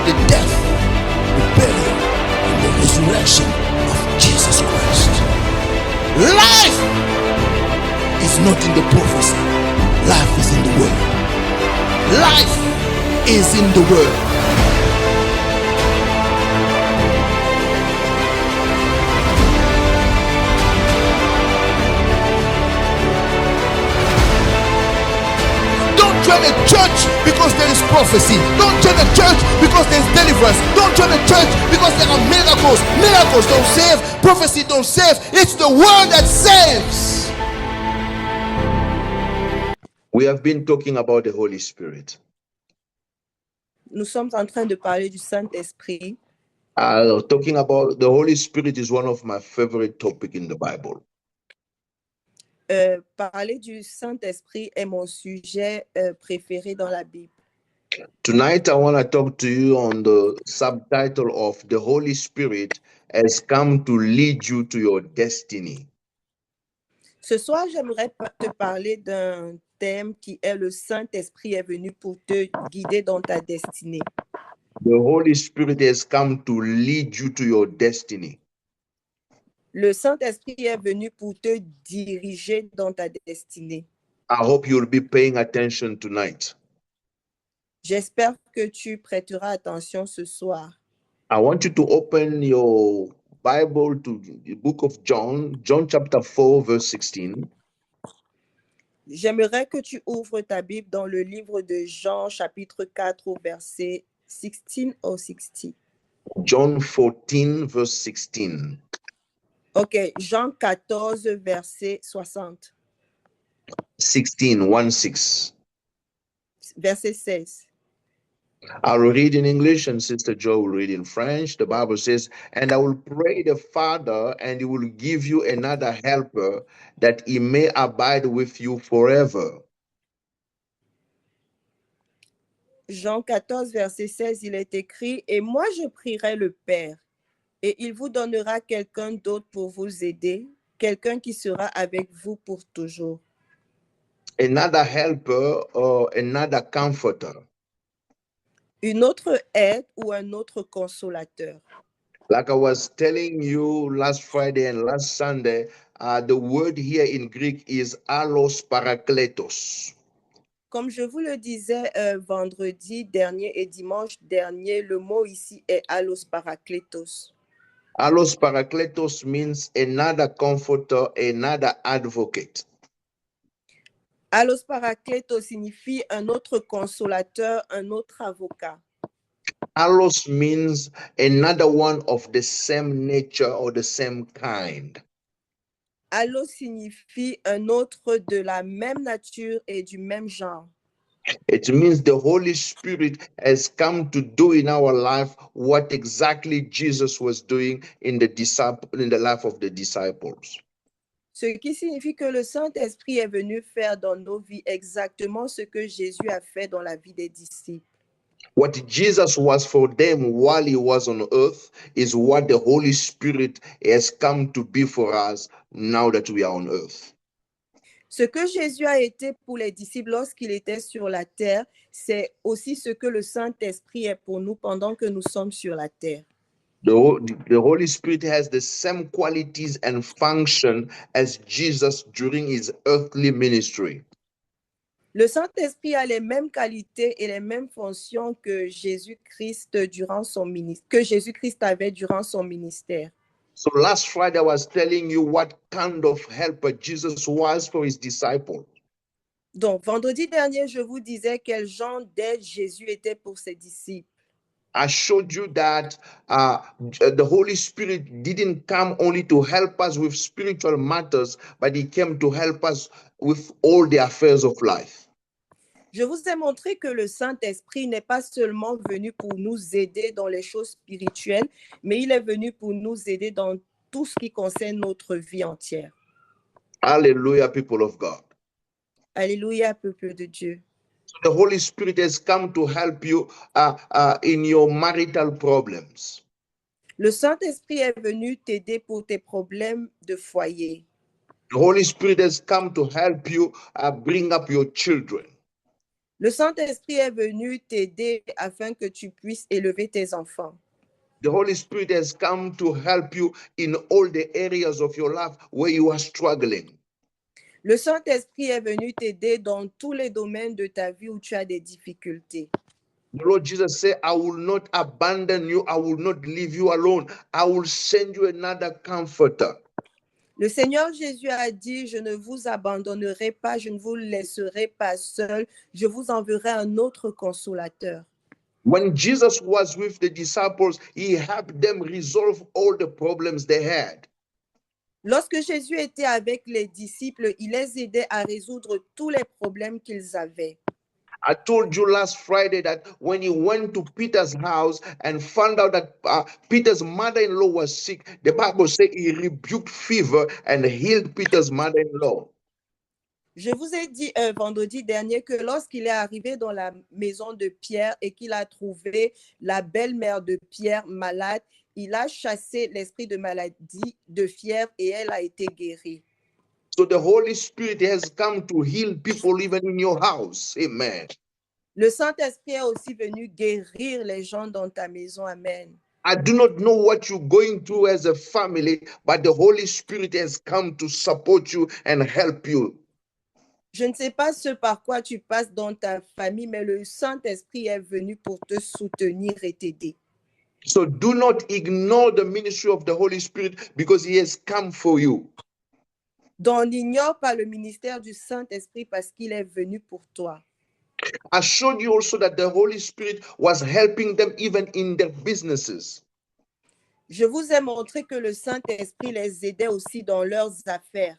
the death, the burial, and the resurrection of Jesus Christ. Life is not in the prophecy. Life is in the word. Life is in the word. Don't join a church because there is prophecy. Don't join a church because there is deliverance. Don't join a church because there are miracles. Miracles don't save. Prophecy don't save. It's the word that saves. We have been talking about the Holy Spirit. Nous sommes en train de parler du Saint-Esprit. Talking about the Holy Spirit is one of my favorite topics in the Bible. Parler du Saint-Esprit est mon sujet préféré dans la Bible. Tonight, I want to talk to you on the subtitle of The Holy Spirit has come to lead you to your destiny. Ce soir, j'aimerais te parler d'un thème qui est le Saint-Esprit est venu pour te guider dans ta destinée. The Holy Spirit has come to lead you to your destiny. Le Saint-Esprit est venu pour te diriger dans ta destinée. I hope you'll be paying attention tonight. J'espère que tu prêteras attention ce soir. I want you to open your Bible to the book of John, John chapter 4, verse 16. J'aimerais que tu ouvres ta Bible dans le livre de Jean, chapitre 4, au verset 16 au 60. John 14, verse 16. Ok, Jean 14, verset 60. 16, 1 6. Verset 16. I will read in English and Sister Joe will read in French. The Bible says, and I will pray the Father, and he will give you another helper, that he may abide with you forever. Jean 14, verset 16, il est écrit, « Et moi je prierai le Père, et il vous donnera quelqu'un d'autre pour vous aider, quelqu'un qui sera avec vous pour toujours. » Another helper or another comforter. Une autre aide ou un autre consolateur. Like I was telling you last Friday and last Sunday, the word here in Greek is allos parakletos. Comme je vous le disais vendredi dernier et dimanche dernier, le mot ici est allos parakletos. Allos parakletos means another comforter, another advocate. Allos parakletos signifie un autre consolateur, un autre avocat. Allos means another one of the same nature or the same kind. Allos signifie un autre de la même nature et du même genre. It means the Holy Spirit has come to do in our life what exactly Jesus was doing in the life of the disciples. Ce qui signifie que le Saint-Esprit est venu faire dans nos vies exactement ce que Jésus a fait dans la vie des disciples. What Jesus was for them while he was on earth is what the Holy Spirit has come to be for us now that we are on earth. Ce que Jésus a été pour les disciples lorsqu'il était sur la terre, c'est aussi ce que le Saint-Esprit est pour nous pendant que nous sommes sur la terre. The Holy Spirit has the same qualities and function as Jesus during his earthly ministry. Le Saint-Esprit a les mêmes qualités et les mêmes fonctions que Jésus-Christ avait durant son ministère. So last Friday I was telling you what kind of helper Jesus was for his disciples. Donc, vendredi dernier, je vous disais quel genre d'aide Jésus était pour ses disciples. I showed you that the Holy Spirit didn't come only to help us with spiritual matters, but he came to help us with all the affairs of life. Je vous ai montré que le Saint-Esprit n'est pas seulement venu pour nous aider dans les choses spirituelles, mais il est venu pour nous aider dans tout ce qui concerne notre vie entière. Hallelujah, people of God. Alléluia, peuple de Dieu. The Holy Spirit has come to help you in your marital problems. Le Saint-Esprit est venu t'aider pour tes problèmes de foyer. The Holy Spirit has come to help you bring up your children. Le Saint-Esprit est venu t'aider afin que tu puisses élever tes enfants. The Holy Spirit has come to help you in all the areas of your life where you are struggling. Le Saint-Esprit est venu t'aider dans tous les domaines de ta vie où tu as des difficultés. The Lord Jesus said, I will not abandon you. I will not leave you alone. I will send you another comforter. Le Seigneur Jésus a dit, je ne vous abandonnerai pas, je ne vous laisserai pas seul, je vous enverrai un autre consolateur. When Jesus was with the disciples, he helped them resolve all the problems they had. Lorsque Jésus était avec les disciples, il les aidait à résoudre tous les problèmes qu'ils avaient. I told you last Friday that when he went to Peter's house and found out that Peter's mother-in-law was sick, the Bible says he rebuked fever and healed Peter's mother-in-law. Je vous ai dit vendredi dernier que lorsqu'il est arrivé dans la maison de Pierre et qu'il a trouvé la belle-mère de Pierre malade, il a chassé l'esprit de maladie, de fièvre, et elle a été guérie. So the Holy Spirit has come to heal people even in your house. Amen. Le Saint-Esprit est aussi venu guérir les gens dans ta maison. Amen. I do not know what you're going through as a family, but the Holy Spirit has come to support you and help you. Je ne sais pas ce par quoi tu passes dans ta famille, mais le Saint-Esprit est venu pour te soutenir et t'aider. So do not ignore the ministry of the Holy Spirit because he has come for you. Donc, n'ignore pas le ministère du Saint-Esprit parce qu'il est venu pour toi. I showed you also that the Holy Spirit was helping them even in their businesses. Je vous ai montré que le Saint-Esprit les aidait aussi dans leurs affaires.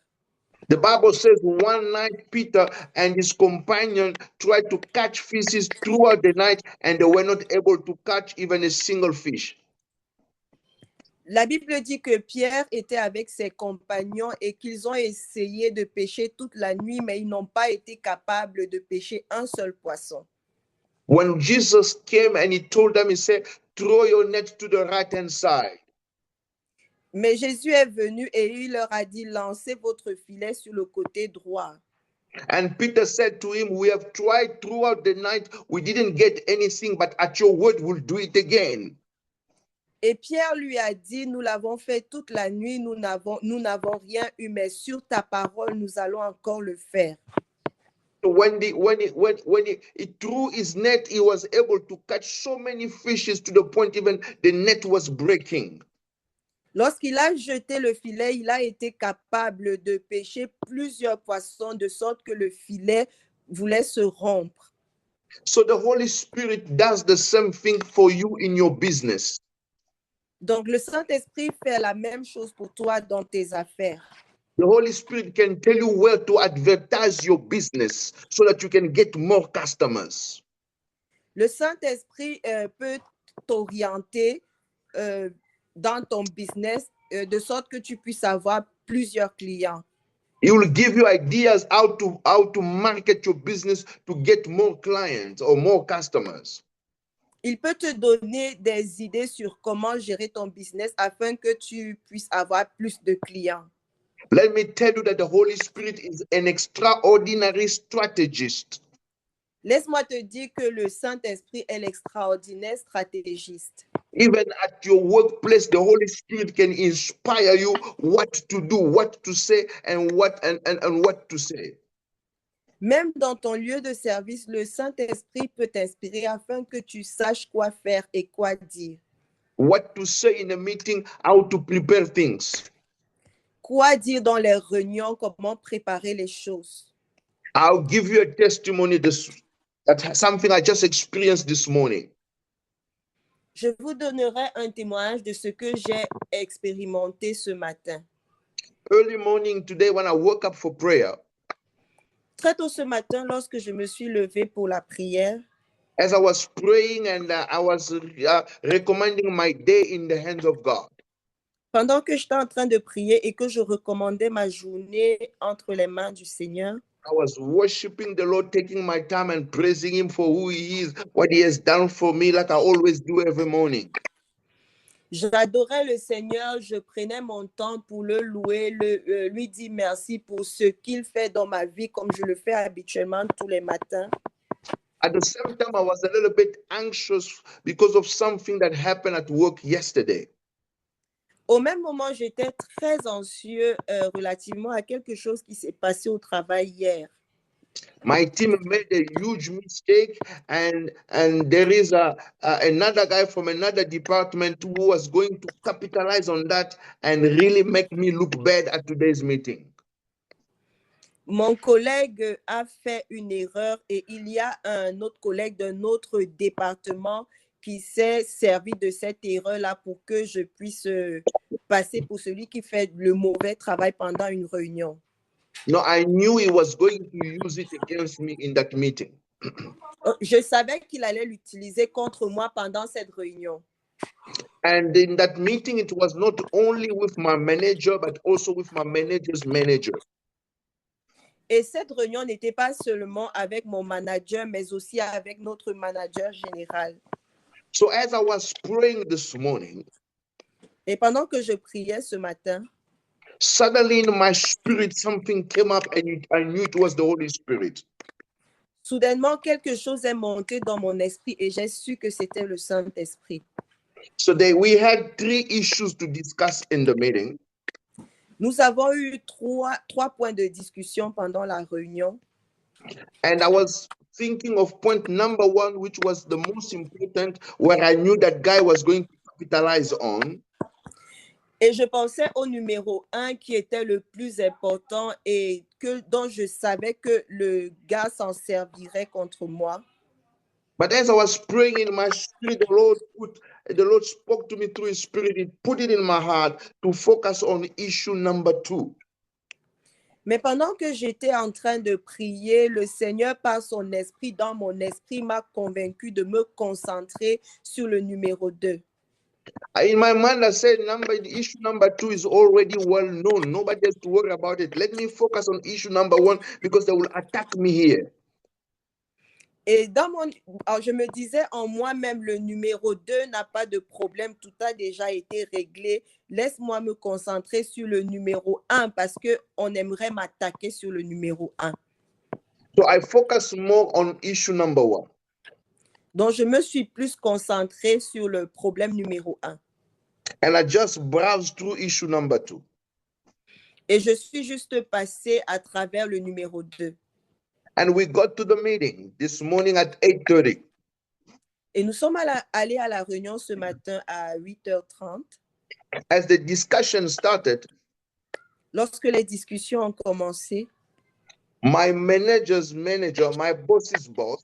The Bible says one night Peter and his companion tried to catch fishes throughout the night and they were not able to catch even a single fish. La Bible dit que Pierre était avec ses compagnons et qu'ils ont essayé de pêcher toute la nuit, mais ils n'ont pas été capables de pêcher un seul poisson. When Jesus came and he told them, he said, throw your net to the right-hand side. Mais Jésus est venu et il leur a dit, lancez votre filet sur le côté droit. And Peter said to him, we have tried throughout the night. We didn't get anything, but at your word, we'll do it again. Et Pierre lui a dit, nous l'avons fait toute la nuit, nous n'avons rien eu, mais sur ta parole, nous allons encore le faire. So when he threw his net, he was able to catch so many fishes to the point even the net was breaking. Lorsqu'il a jeté le filet, il a été capable de pêcher plusieurs poissons de sorte que le filet voulait se rompre. So the Holy Spirit does the same thing for you in your business. Donc, le Saint-Esprit fait la même chose pour toi dans tes affaires. The Holy Spirit can tell you where to advertise your business so that you can get more customers. Le Saint-Esprit peut t'orienter dans ton business de sorte que tu puisses avoir plusieurs clients. He will give you ideas how to market your business to get more clients or more customers. Il peut te donner des idées sur comment gérer ton business afin que tu puisses avoir plus de clients. Let me tell you that the Holy Spirit is an extraordinary strategist. Laisse-moi te dire que le Saint-Esprit est l'extraordinaire stratégiste. Even at your workplace, the Holy Spirit can inspire you what to do, what to say, and what to say. Même dans ton lieu de service, le Saint-Esprit peut t'inspirer afin que tu saches quoi faire et quoi dire. What to say in a meeting, how to prepare things. Quoi dire dans les réunions, comment préparer les choses. I'll give you a testimony that's something I just experienced this morning. Je vous donnerai un témoignage de ce que j'ai expérimenté ce matin. Early morning today when I woke up for prayer, Très tôt ce matin, lorsque je me suis levée pour la prière, as I was praying and I was recommending my day in the hands of God, pendant que j'étais en train de prier et que je recommandais ma journée entre les mains du Seigneur, I was worshiping the Lord, taking my time and praising Him for who He is, what He has done for me, like I always do every morning. j'adorais le Seigneur, je prenais mon temps pour le louer, lui dire merci pour ce qu'il fait dans ma vie, comme je le fais habituellement tous les matins. At the same time, I was a little bit anxious because of something that happened at work yesterday. Au même moment, j'étais très anxieux relativement à quelque chose qui s'est passé au travail hier. My team made a huge mistake, and there is another guy from another department who was going to capitalize on that and really make me look bad at today's meeting. Mon collègue a fait une erreur et il y a un autre collègue d'un autre département qui s'est servi de cette erreur-là pour que je puisse passer pour celui qui fait le mauvais travail pendant une réunion. No, I knew he was going to use it against me in that meeting. Je savais qu'il allait l'utiliser contre moi pendant cette réunion. And in that meeting, it was not only with my manager, but also with my manager's manager. Et cette réunion n'était pas seulement avec mon manager, mais aussi avec notre manager général. So as I was praying this morning, Et pendant que je priais ce matin, suddenly in my spirit, something came up, and I knew it was the Holy Spirit. soudainement, quelque chose est monté dans mon esprit et j'ai su que c'était le Saint-Esprit. So we had 3 issues to discuss in the meeting. Nous avons eu trois points de discussion pendant la réunion. And I was thinking of point number 1, which was the most important, where I knew that guy was going to capitalize on. Et je pensais au numéro 1 qui était le plus important et dont je savais que le gars s'en servirait contre moi. But as I was praying in my spirit, the Lord spoke to me through His Spirit. He put it in my heart to focus on issue number 2. Mais pendant que j'étais en train de prier, le Seigneur, par son esprit, dans mon esprit, m'a convaincu de me concentrer sur le numéro 2. In my mind, I said, issue number 2 is already well known. Nobody has to worry about it. Let me focus on issue number 1 because they will attack me here. Et alors je me disais en moi-même, le numéro 2 n'a pas de problème, tout a déjà été réglé. Laisse-moi me concentrer sur le numéro 1 parce qu'on aimerait m'attaquer sur le numéro 1. So I focus more on issue number 1. Donc, je me suis plus concentrée sur le problème numéro 1. And I just browsed through issue number 2. Et je suis juste passée à travers le numéro 2. And we got to the meeting this morning at 8:30. Et nous sommes allés à la réunion ce matin à 8h30. As the discussion started, lorsque les discussions ont commencé, my manager's manager, my boss's boss,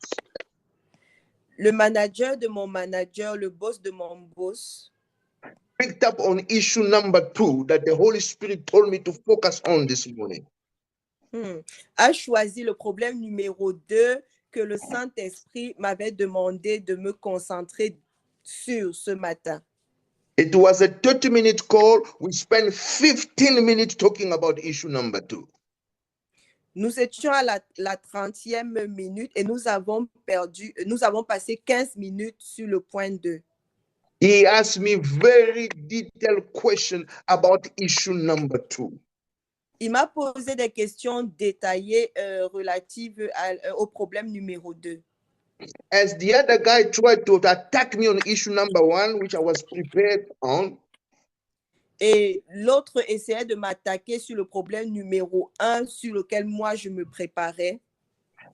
le manager de mon manager, le boss de mon boss, picked up on issue number 2 that the Holy Spirit told me to focus on this morning. A choisi le problème numéro 2 que le Saint-Esprit m'avait demandé de me concentrer sur ce matin. It was a 30-minute call. We spent 15 minutes talking about issue number 2. Nous étions à la 30e minute et nous avons passé 15 minutes sur le point 2. He asked me very detailed questions about issue number 2. Il m'a posé des questions détaillées relatives au problème numéro 2. As the other guy tried to attack me on issue number 1, which I was prepared on, et l'autre essayait de m'attaquer sur le problème numéro 1 sur lequel moi je me préparais.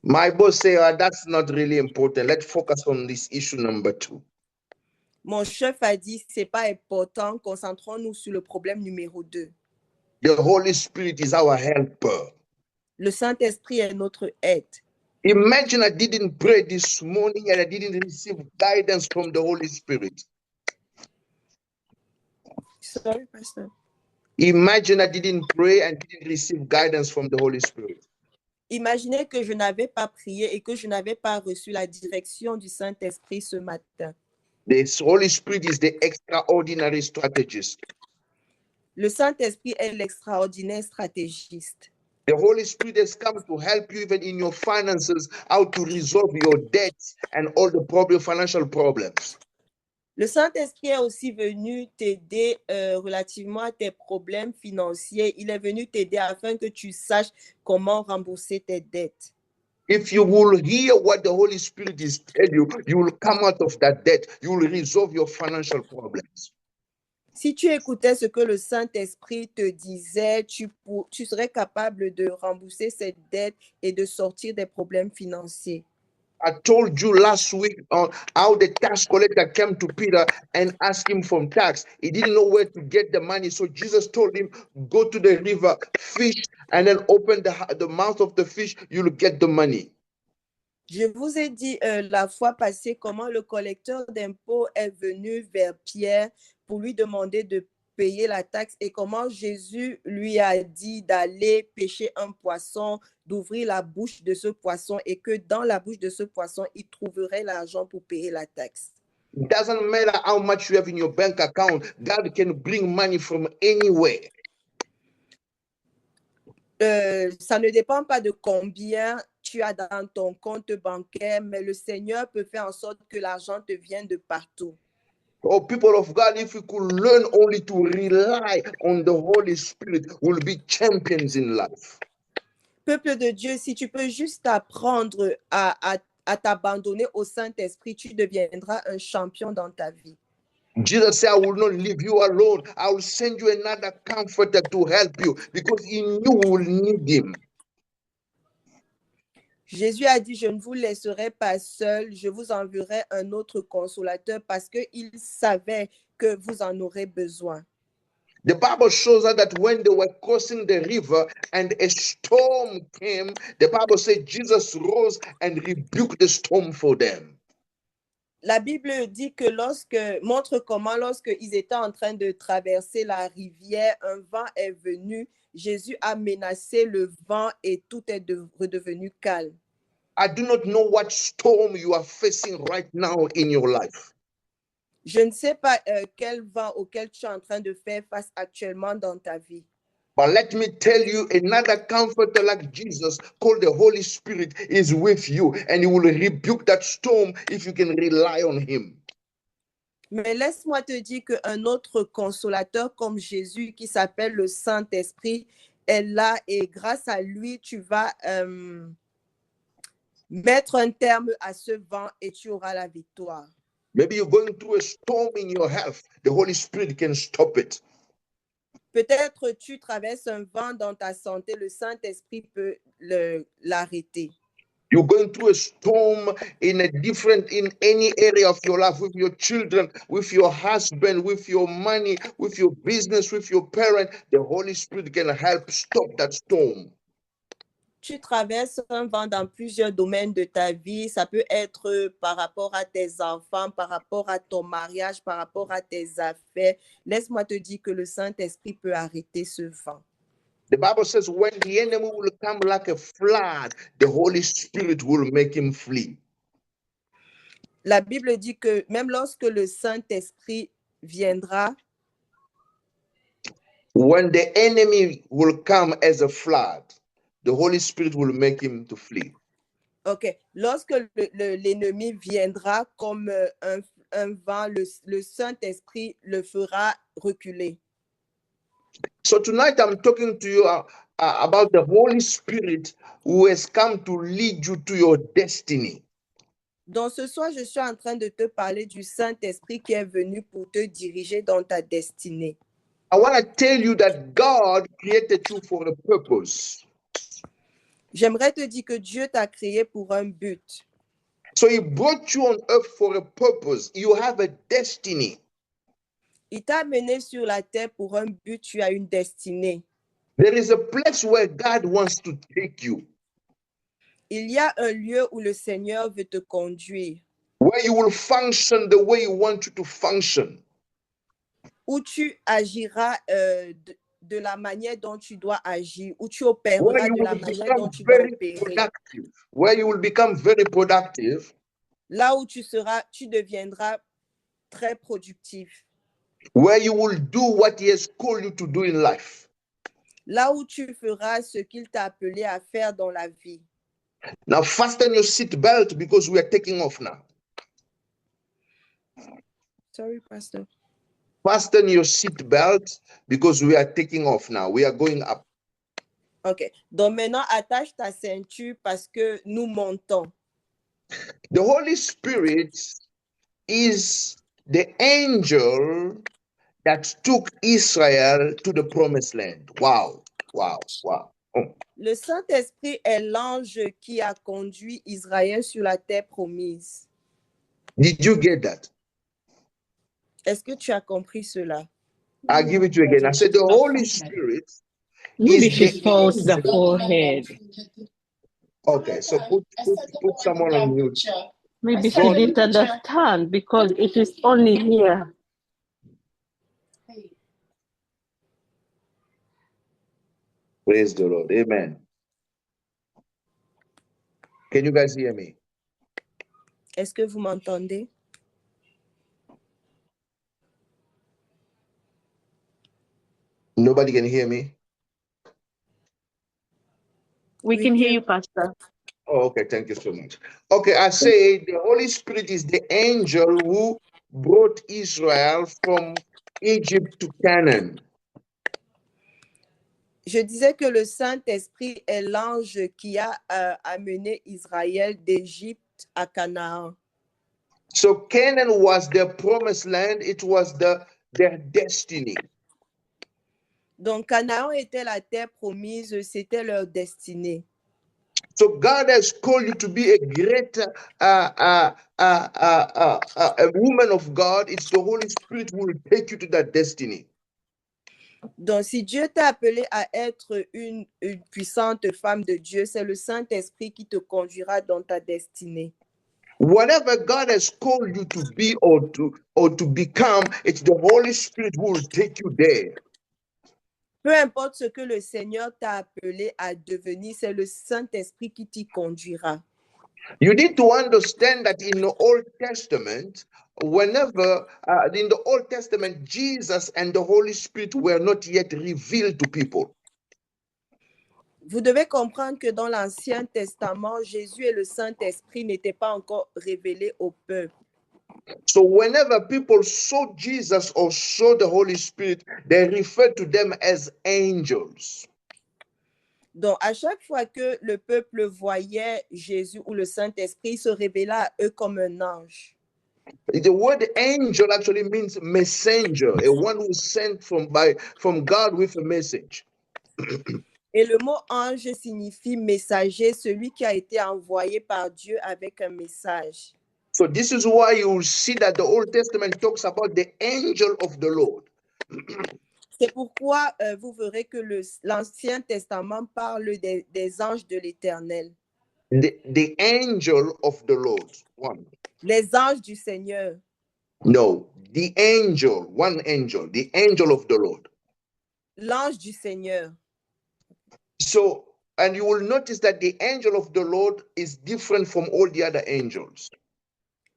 My boss said, that's not really important. Let's focus on this issue number 2. Mon chef a dit, c'est pas important, concentrons-nous sur le problème numéro 2. The Holy Spirit is our helper. Le Saint-Esprit est notre aide. Imagine I didn't pray this morning and I didn't receive guidance from the Holy Spirit. Sorry, Pastor. Imagine I didn't pray and didn't receive guidance from the Holy Spirit. Imaginez que je n'avais pas prié et que je n'avais pas reçu la direction du Saint-Esprit ce matin. The Holy Spirit is the extraordinary strategist. Le Saint-Esprit est l'extraordinaire stratégiste. The Holy Spirit has come to help you even in your finances, how to resolve your debts and all the financial problems. Le Saint-Esprit est aussi venu t'aider relativement à tes problèmes financiers. Il est venu t'aider afin que tu saches comment rembourser tes dettes. If you will hear what the Holy Spirit is telling you, you will come out of that debt. You will resolve your financial problems. Si tu écoutais ce que le Saint-Esprit te disait, tu serais capable de rembourser cette dette et de sortir des problèmes financiers. I told you last week on how the tax collector came to Peter and asked him for tax. He didn't know where to get the money. So Jesus told him, go to the river, fish, and then open the mouth of the fish. You'll get the money. Je vous ai dit la fois passée comment le collecteur d'impôts est venu vers Pierre pour lui demander de payer la taxe et comment Jésus lui a dit d'aller pêcher un poisson, d'ouvrir la bouche de ce poisson et que dans la bouche de ce poisson, il trouverait l'argent pour payer la taxe. It doesn't matter how much you have in your bank account. God can bring money from anywhere. Ça ne dépend pas de combien tu as dans ton compte bancaire, mais le Seigneur peut faire en sorte que l'argent te vienne de partout. Oh, people of God, if we could learn only to rely on the Holy Spirit, we'll be champions in life. Peuple de Dieu, si tu peux juste apprendre à t'abandonner au Saint-Esprit, tu deviendras un champion dans ta vie. Jesus said, I will not leave you alone. I will send you another comforter to help you because in you will need him. Jésus a dit, je ne vous laisserai pas seul, je vous enverrai un autre consolateur parce qu'il savait que vous en aurez besoin. The Bible shows us that when they were crossing the river and a storm came, the Bible said Jesus rose and rebuked the storm for them. La Bible dit que montre comment lorsqu'ils étaient en train de traverser la rivière, un vent est venu, Jésus a menacé le vent et tout est redevenu calme. I do not know what storm you are facing right now in your life. Je ne sais pas quel vent auquel tu es en train de faire face actuellement dans ta vie. But let me tell you, another comforter like Jesus, called the Holy Spirit, is with you, and he will rebuke that storm if you can rely on him. Mais laisse-moi te dire qu'un autre consolateur comme Jésus, qui s'appelle le Saint-Esprit, est là et grâce à lui, tu vas mettre un terme à ce vent et tu auras la victoire. Maybe you're going through a storm in your health. The Holy Spirit can stop it. Peut-être tu traverses un vent dans ta santé, le Saint-Esprit peut l'arrêter. You're going through a storm in any area of your life, with your children, with your husband, with your money, with your business, with your parent. The Holy Spirit can help stop that storm. Tu traverses un vent dans plusieurs domaines de ta vie. Ça peut être par rapport à tes enfants, par rapport à ton mariage, par rapport à tes affaires. Laisse-moi te dire que le Saint-Esprit peut arrêter ce vent. The Bible says when the enemy will come like a flood, the Holy Spirit will make him flee. La Bible dit que même lorsque le Saint-Esprit viendra, when the enemy will come as a flood, the Holy Spirit will make him to flee. Ok. Lorsque l'ennemi viendra comme un vent, le Saint-Esprit le fera reculer. So tonight I'm talking to you about the Holy Spirit who has come to lead you to your destiny. Donc ce soir, je suis en train de te parler du Saint-Esprit qui est venu pour te diriger dans ta destinée. I want to tell you that God created you for a purpose. J'aimerais te dire que Dieu t'a créé pour un but. So he brought you on earth for a purpose. You have a destiny. Il t'a amené sur la terre pour un but, tu as une destinée. There is a place where God wants to take you. Il y a un lieu où le Seigneur veut te conduire. Where you will function the way you want you to function. Où tu agiras de la manière dont tu dois agir, où tu opéreras de la manière dont tu dois opérer. Where you will become very productive. Là où tu deviendras très productif. Where you will do what he has called you to do in life. Là où tu feras ce qu'il t'a appelé à faire dans la vie. Now fasten your seat belt because we are taking off now. Sorry, Pastor. Fasten your seat belt because we are taking off now. We are going up. Ok. Donc maintenant, attache ta ceinture parce que nous montons. The Holy Spirit is the angel that took Israel to the promised land. Wow, wow, wow. Oh. Le Saint-Esprit est l'ange qui a conduit Israël sur la terre promise. Did you get that? Est-ce que tu as compris cela? I'll give it to you again. I said the Holy Spirit Maybe is she the felt the angel. forehead. Okay, so put someone on mute. Maybe she didn't understand because it is only here. Praise the Lord. Amen. Can you guys hear me? Est-ce que vous m'entendez? Nobody can hear me? We can hear you, Pastor. Oh, okay. Thank you so much. Okay, I say the Holy Spirit is the angel who brought Israel from Egypt to Canaan. Je disais que le Saint-Esprit est l'ange qui a amené Israël d'Égypte à Canaan. So Canaan was their promised land. It was their destiny. Donc Canaan était la terre promise, c'était leur destinée. So God has called you to be a great a woman of God. It's the Holy Spirit who will take you to that destiny. Donc si Dieu t'a appelé à être une puissante femme de Dieu, c'est le Saint-Esprit qui te conduira dans ta destinée. Whatever God has called you to be or to become, it's the Holy Spirit who will take you there. Peu importe ce que le Seigneur t'a appelé à devenir, c'est le Saint-Esprit qui t'y conduira. You need to understand that in the Old Testament, whenever in the Old Testament, Jesus and the Holy Spirit were not yet revealed to people. Vous devez comprendre que dans l'Ancien Testament, Jésus et le Saint-Esprit n'étaient pas encore révélés au peuple. So whenever people saw Jesus or saw the Holy Spirit, they referred to them as angels. Donc, à chaque fois que le peuple voyait Jésus ou le Saint-Esprit, il se révéla à eux comme un ange. The word angel actually means messenger, a one who is sent from God with a message. Et le mot ange signifie messager, celui qui a été envoyé par Dieu avec un message. So this is why you will see that the Old Testament talks about the angel of the Lord. C'est pourquoi vous verrez que l'Ancien Testament parle des anges de l'Éternel. The angel of the Lord. One. Les anges du Seigneur. No, the angel, one angel, the angel of the Lord. L'ange du Seigneur. So, and you will notice that the angel of the Lord is different from all the other angels.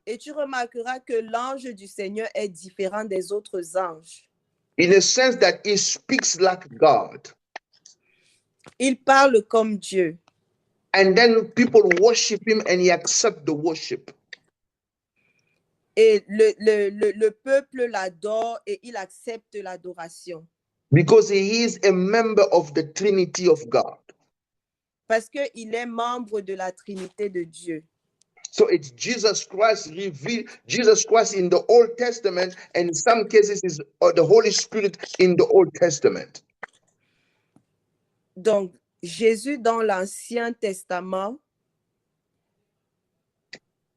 Et tu remarqueras que l'ange du Seigneur est différent des autres anges. In a sense that he speaks like God. Il parle comme Dieu. And then people worship him and he accepts the worship. Et le peuple l'adore et il accepte l'adoration. Because he is a member of the Trinity of God. Parce qu'il est membre de la Trinité de Dieu. So it's Jesus Christ revealed, Jesus Christ in the Old Testament, and in some cases is the Holy Spirit in the Old Testament. Donc, Jésus dans l'Ancien Testament.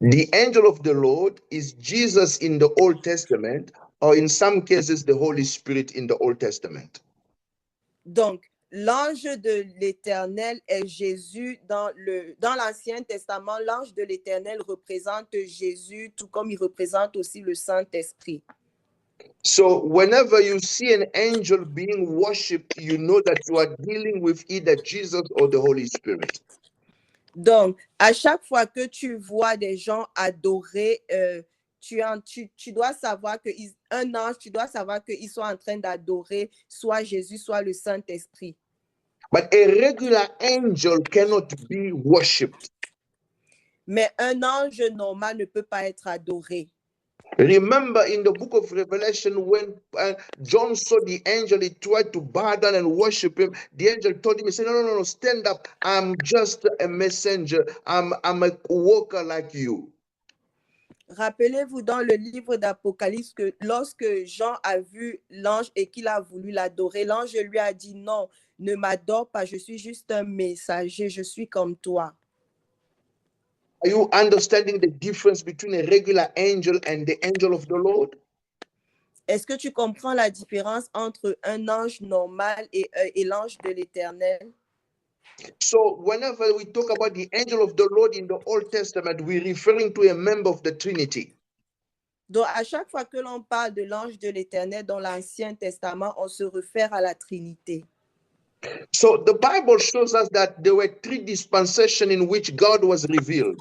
The angel of the Lord is Jesus in the Old Testament, or in some cases, the Holy Spirit in the Old Testament. Donc, l'ange de l'Éternel est Jésus dans l'Ancien Testament. L'ange de l'Éternel représente Jésus, tout comme il représente aussi le Saint-Esprit. So whenever you see an angel being worshipped, you know that you are dealing with either Jesus or the Holy Spirit. Donc, à chaque fois que tu vois des gens adorer, tu dois savoir qu'un ange, tu dois savoir qu'ils sont en train d'adorer soit Jésus, soit le Saint-Esprit. But a regular angel cannot be worshipped. Mais un ange normal ne peut pas être adoré. Remember in the book of Revelation when John saw the angel, he tried to bow down and worship him. The angel told him, he said, no, stand up. I'm just a messenger. I'm a worker like you. Rappelez-vous dans le livre d'Apocalypse que lorsque Jean a vu l'ange et qu'il a voulu l'adorer, l'ange lui a dit non, ne m'adore pas, je suis juste un messager, je suis comme toi. Are you understanding the difference between a regular angel and the angel of the Lord? Est-ce que tu comprends la différence entre un ange normal et l'ange de l'Éternel? So whenever we talk about the angel of the Lord in the Old Testament, we're referring to a member of the Trinity. Donc, à chaque fois que l'on parle de l'ange de l'Éternel dans l'Ancien Testament, on se réfère à la Trinité. So the Bible shows us that there were 3 dispensations in which God was revealed.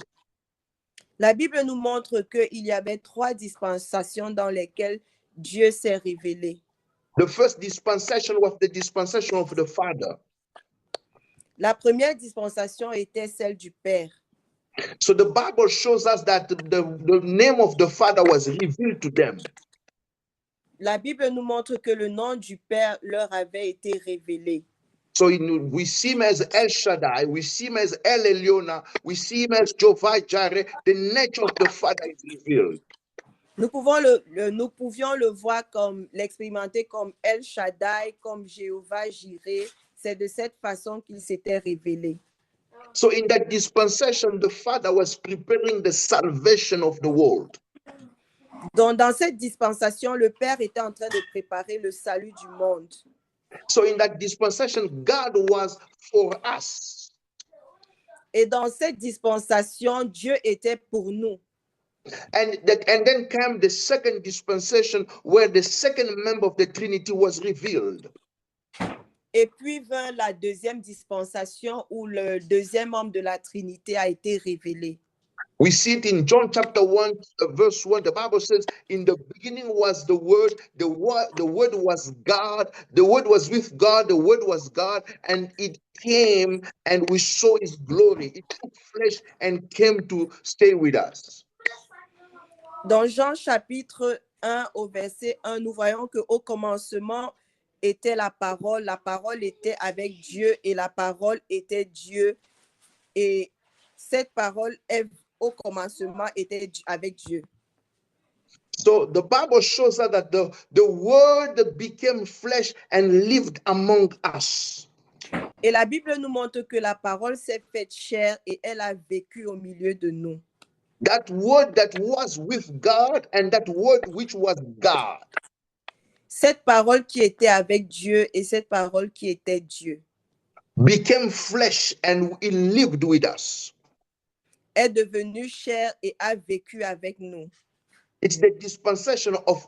La Bible nous montre qu'il y avait 3 dispensations dans lesquelles Dieu s'est révélé. The first dispensation was the dispensation of the Father. La première dispensation était celle du Père. So the Bible shows us that the name of the Father was revealed to them. La Bible nous montre que le nom du Père leur avait été révélé. So we see him as El Shaddai, we see him as El Elyon, we see him as Jehovah Jireh. The nature of the Father is revealed. Nous pouvions le voir comme l'expérimenter comme El Shaddai, comme Jéhovah Jireh. C'est de cette façon qu'il s'était révélé. So in that dispensation, the Father was preparing the salvation of the world. Donc, dans cette dispensation, le Père était en train de préparer le salut du monde. So in that dispensation, God was for us. Et dans cette dispensation, Dieu était pour nous. And then came the second dispensation where the second member of the Trinity was revealed. Et puis vint la deuxième dispensation où le deuxième membre de la Trinité a été révélé. We see it in John chapter 1, verse 1. The Bible says, in the beginning was the Word was God, the Word was with God, the Word was God, and it came and we saw His glory. It took flesh and came to stay with us. Dans Jean chapitre 1 au verset 1, nous voyons qu'au commencement était la parole était avec Dieu et la parole était Dieu. Et cette parole au commencement était avec Dieu. So the Bible shows us that the Word became flesh and lived among us. Et la Bible nous montre que la parole s'est faite chair et elle a vécu au milieu de nous. That Word that was with God and that Word which was God. Cette parole qui était avec Dieu et cette parole qui était Dieu became flesh and it lived with us. Est devenue chair et a vécu avec nous. It's the dispensation of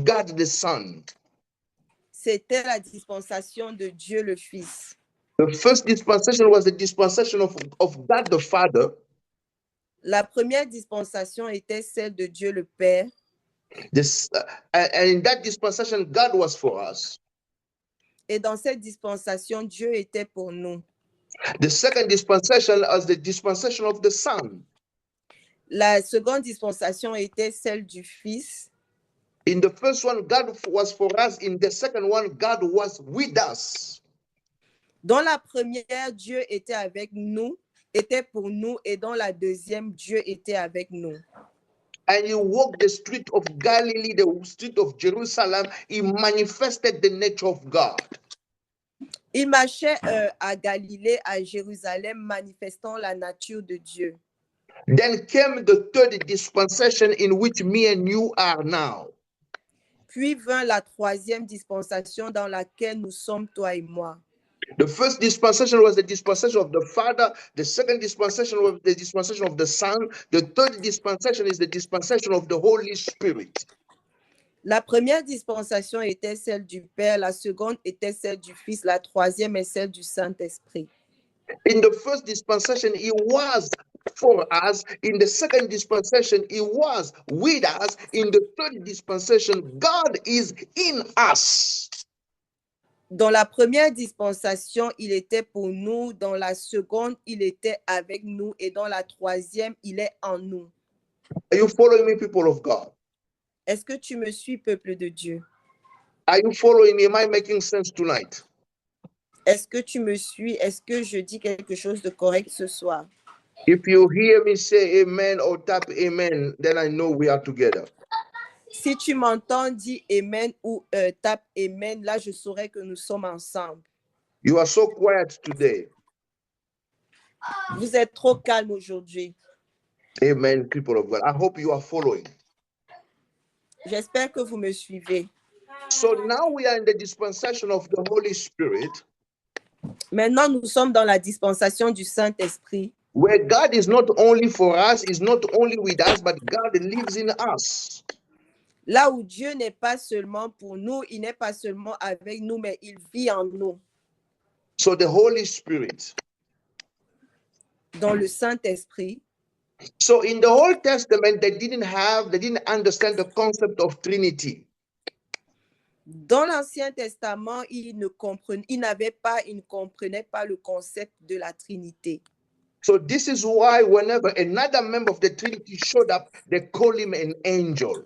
God the Son. C'était la dispensation de Dieu le Fils. The first dispensation was the dispensation of God the Father. La première dispensation était celle de Dieu le Père. And in that dispensation, God was for us. Et dans cette dispensation, Dieu était pour nous. The second dispensation was the dispensation of the Son. La seconde dispensation était celle du Fils. In the first one, God was for us. In the second one, God was with us. Dans la première, Dieu était avec nous, était pour nous, et dans la deuxième, Dieu était avec nous. And he walked the street of Galilee, the street of Jerusalem. He manifested the nature of God. Il marchait à Galilée, à Jérusalem, manifestant la nature de Dieu. Then came the third dispensation in which me and you are now. Puis vint la troisième dispensation dans laquelle nous sommes, toi et moi. The first dispensation was the dispensation of the Father. The second dispensation was the dispensation of the Son. The third dispensation is the dispensation of the Holy Spirit. La première dispensation était celle du Père, la seconde était celle du Fils, la troisième est celle du Saint-Esprit. In the first dispensation, he was for us. In the second dispensation, he was with us. In the third dispensation, God is in us. Dans la première dispensation, il était pour nous. Dans la seconde, il était avec nous. Et dans la troisième, il est en nous. Are you following me, people of God? Est-ce que tu me suis, peuple de Dieu? Are you following me? Am I making sense tonight? Est-ce que tu me suis? Est-ce que je dis quelque chose de correct ce soir? If you hear me say amen or tap amen, then I know we are together. Si tu m'entends dire amen ou tape amen, là je saurai que nous sommes ensemble. You are so quiet today. Vous êtes trop calme aujourd'hui. Amen, people of God. I hope you are following. J'espère que vous me suivez. So now we are in the dispensation of the Holy Spirit, Maintenant, nous sommes dans la dispensation du Saint-Esprit, where God is not only for us, is not only with us, but God lives in us. là où Dieu n'est pas seulement pour nous, il n'est pas seulement avec nous, mais il vit en nous, So the Holy Spirit. dans le Saint-Esprit. So in the Old Testament, they didn't understand the concept of Trinity. Dans l'Ancien Testament, ils ne comprenaient pas le concept de la Trinité. So this is why whenever another member of the Trinity showed up, they call him an angel.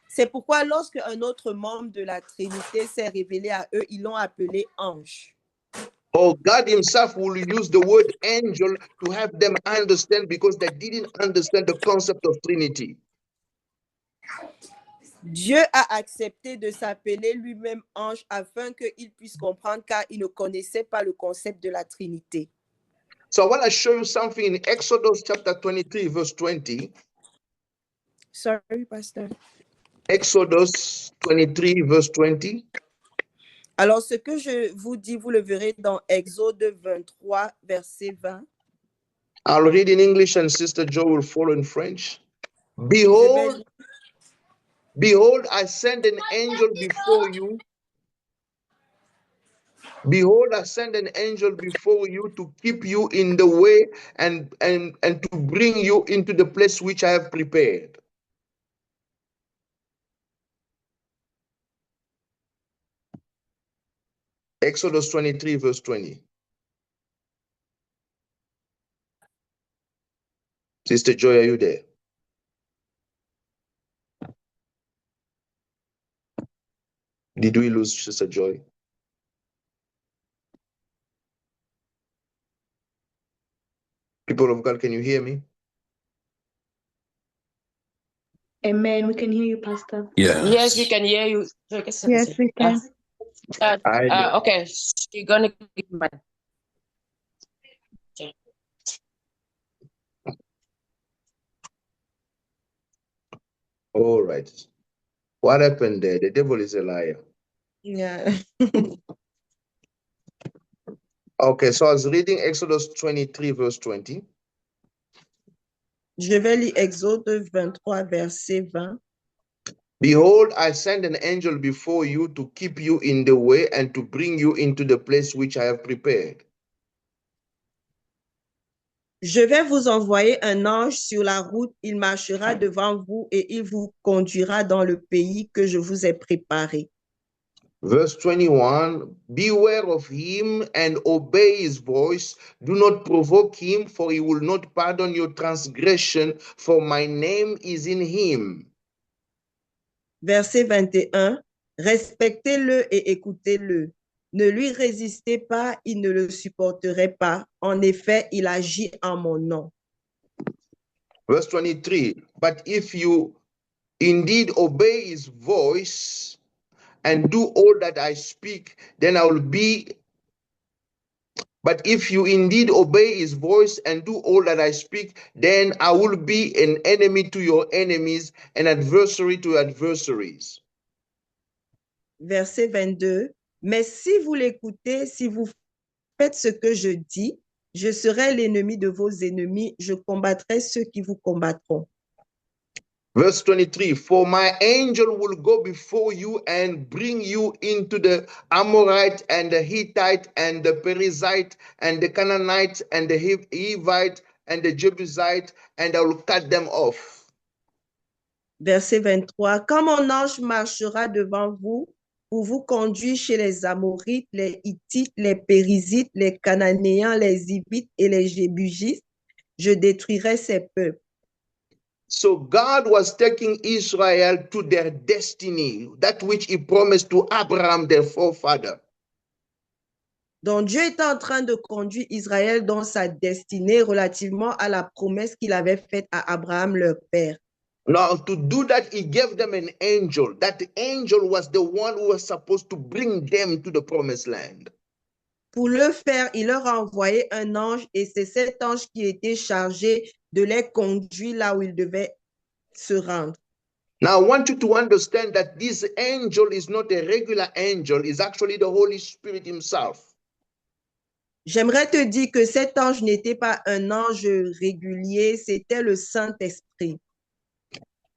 C'est pourquoi lorsque un autre membre de la Trinité s'est révélé à eux, ils l'ont appelé ange. Or God himself will use the word angel to have them understand, because they didn't understand the concept of Trinity. Dieu a accepté de s'appeler lui-même ange afin qu'ils puissent comprendre, car ils ne connaissaient pas le concept de la Trinité. So I want to show you something in Exodus chapter 23, verse 20. Sorry, Pastor. Exodus 23, verse 20. Alors, ce que je vous dis, vous le verrez dans Exode 23, verset 20. I'll read in English and Sister Joe will follow in French. Je Behold, I send an angel before you. Behold, I send an angel before you to keep you in the way and to bring you into the place which I have prepared. Exodus 23, verse 20. Sister Joy, are you there? Did we lose Sister Joy? People of God, can you hear me? Amen. We can hear you, Pastor. Yes, we can hear you. Yes, we can. Okay, you're gonna give my. All right. What happened there? The devil is a liar. Yeah. Okay, so I was reading Exodus 23, verse 20. Je vais lire Exode 23, verset 20. Behold, I send an angel before you to keep you in the way and to bring you into the place which I have prepared. Je vais vous envoyer un ange sur la route, il marchera devant vous et il vous conduira dans le pays que je vous ai préparé. Verse 21, beware of him and obey his voice. Do not provoke him, for he will not pardon your transgression, for my name is in him. Verset 21, respectez-le et écoutez-le. Ne lui résistez pas, il ne le supporterait pas. En effet, il agit en mon nom. Verse 23, but if you indeed obey his voice and do all that I speak, then I will be. But if you indeed obey his voice and do all that I speak, then I will be an enemy to your enemies, an adversary to your adversaries. Verset 22, mais si vous l'écoutez, si vous faites ce que je dis, je serai l'ennemi de vos ennemis, je combattrai ceux qui vous combattront. Verse 23, for my angel will go before you and bring you into the Amorite and the Hittite and the Perizzite and the Canaanite and the Hivite and the Jebusite, and I will cut them off. Verset 23, quand mon ange marchera devant vous, pour vous conduire chez les Amorites, les Hittites, les Périzites, les Cananéens, les Hivites et les Jébusites, je détruirai ces peuples. So God was taking Israel to their destiny, that which he promised to Abraham, their forefather. Donc Dieu était en train de conduire Israël dans sa destinée relativement à la promesse qu'il avait faite à Abraham, leur père. Now, to do that, he gave them an angel. That angel was the one who was supposed to bring them to the promised land. Pour le faire, il leur a envoyé un ange et c'est cet ange qui était chargé de les conduire là où ils devaient se rendre. Now, I want you to understand that this angel is not a regular angel, it's actually the Holy Spirit himself. J'aimerais te dire que cet ange n'était pas un ange régulier, c'était le Saint-Esprit.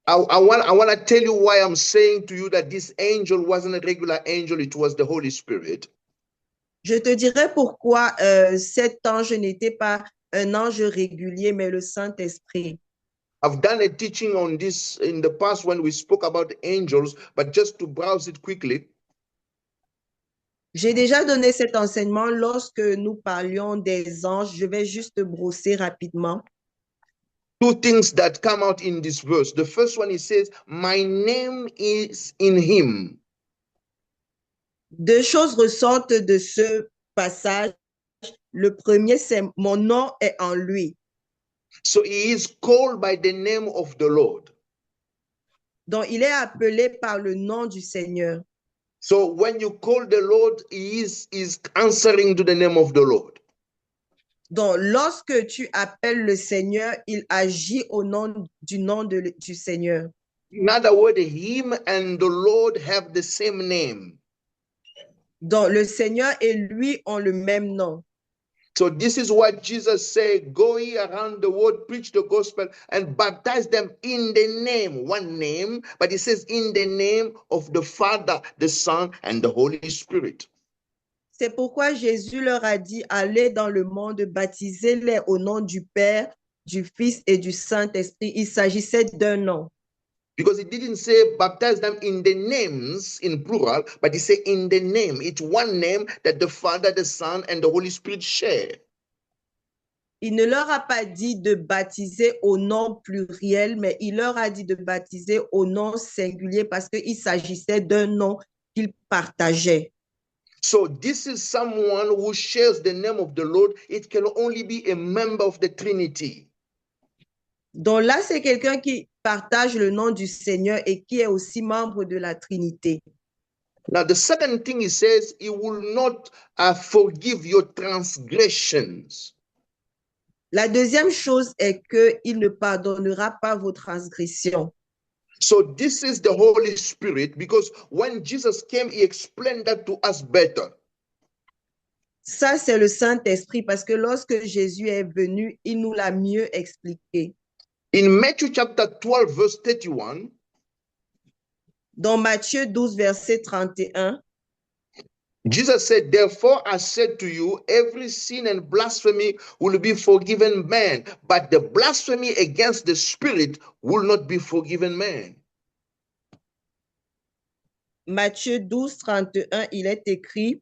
I want to tell you why I'm saying to you that this angel wasn't a regular angel, it was the Holy Spirit. Je te dirai pourquoi cet ange n'était pas un ange régulier, mais le Saint-Esprit. I've done a teaching on this in the past when we spoke about angels, but just to browse it quickly. J'ai déjà donné cet enseignement lorsque nous parlions des anges. Je vais juste brosser rapidement. Two things that come out in this verse. The first one, he says, my name is in him. Deux choses ressortent de ce passage. Le premier, c'est mon nom est en lui. So he is called by the name of the Lord. Donc, il est appelé par le nom du Seigneur. So when you call the Lord, he is answering to the name of the Lord. Donc, lorsque tu appelles le Seigneur, il agit au nom du Seigneur. In other words, him and the Lord have the same name. Donc, le Seigneur et lui ont le même nom. So this is what Jesus said, go ye around the world, preach the gospel, and baptize them in the name, one name, but he says in the name of the Father, the Son, and the Holy Spirit. C'est pourquoi Jésus leur a dit, allez dans le monde, baptisez-les au nom du Père, du Fils et du Saint-Esprit. Il s'agissait d'un nom. Because he didn't say baptize them in the names in plural, but he said in the name. It's one name that the Father, the Son, and the Holy Spirit share. Il ne leur a pas dit de baptiser au nom pluriel, mais il leur a dit de baptiser au nom singulier parce qu'il s'agissait d'un nom qu'ils partageaient. So this is someone who shares the name of the Lord. It can only be a member of the Trinity. Donc là, c'est quelqu'un qui partage le nom du Seigneur et qui est aussi membre de la Trinité. Now, the second thing he says, he will not forgive your transgressions. La deuxième chose est qu'il ne pardonnera pas vos transgressions. So this is the Holy Spirit, because when Jesus came, he explained that to us better. Ça, c'est le Saint-Esprit parce que lorsque Jésus est venu, il nous l'a mieux expliqué. In Matthew chapter 12, verse 31, Dans Matthieu 12, verset 31, Jesus said, therefore I said to you, every sin and blasphemy will be forgiven man, but the blasphemy against the Spirit will not be forgiven man. Matthieu 12, 31, il est écrit,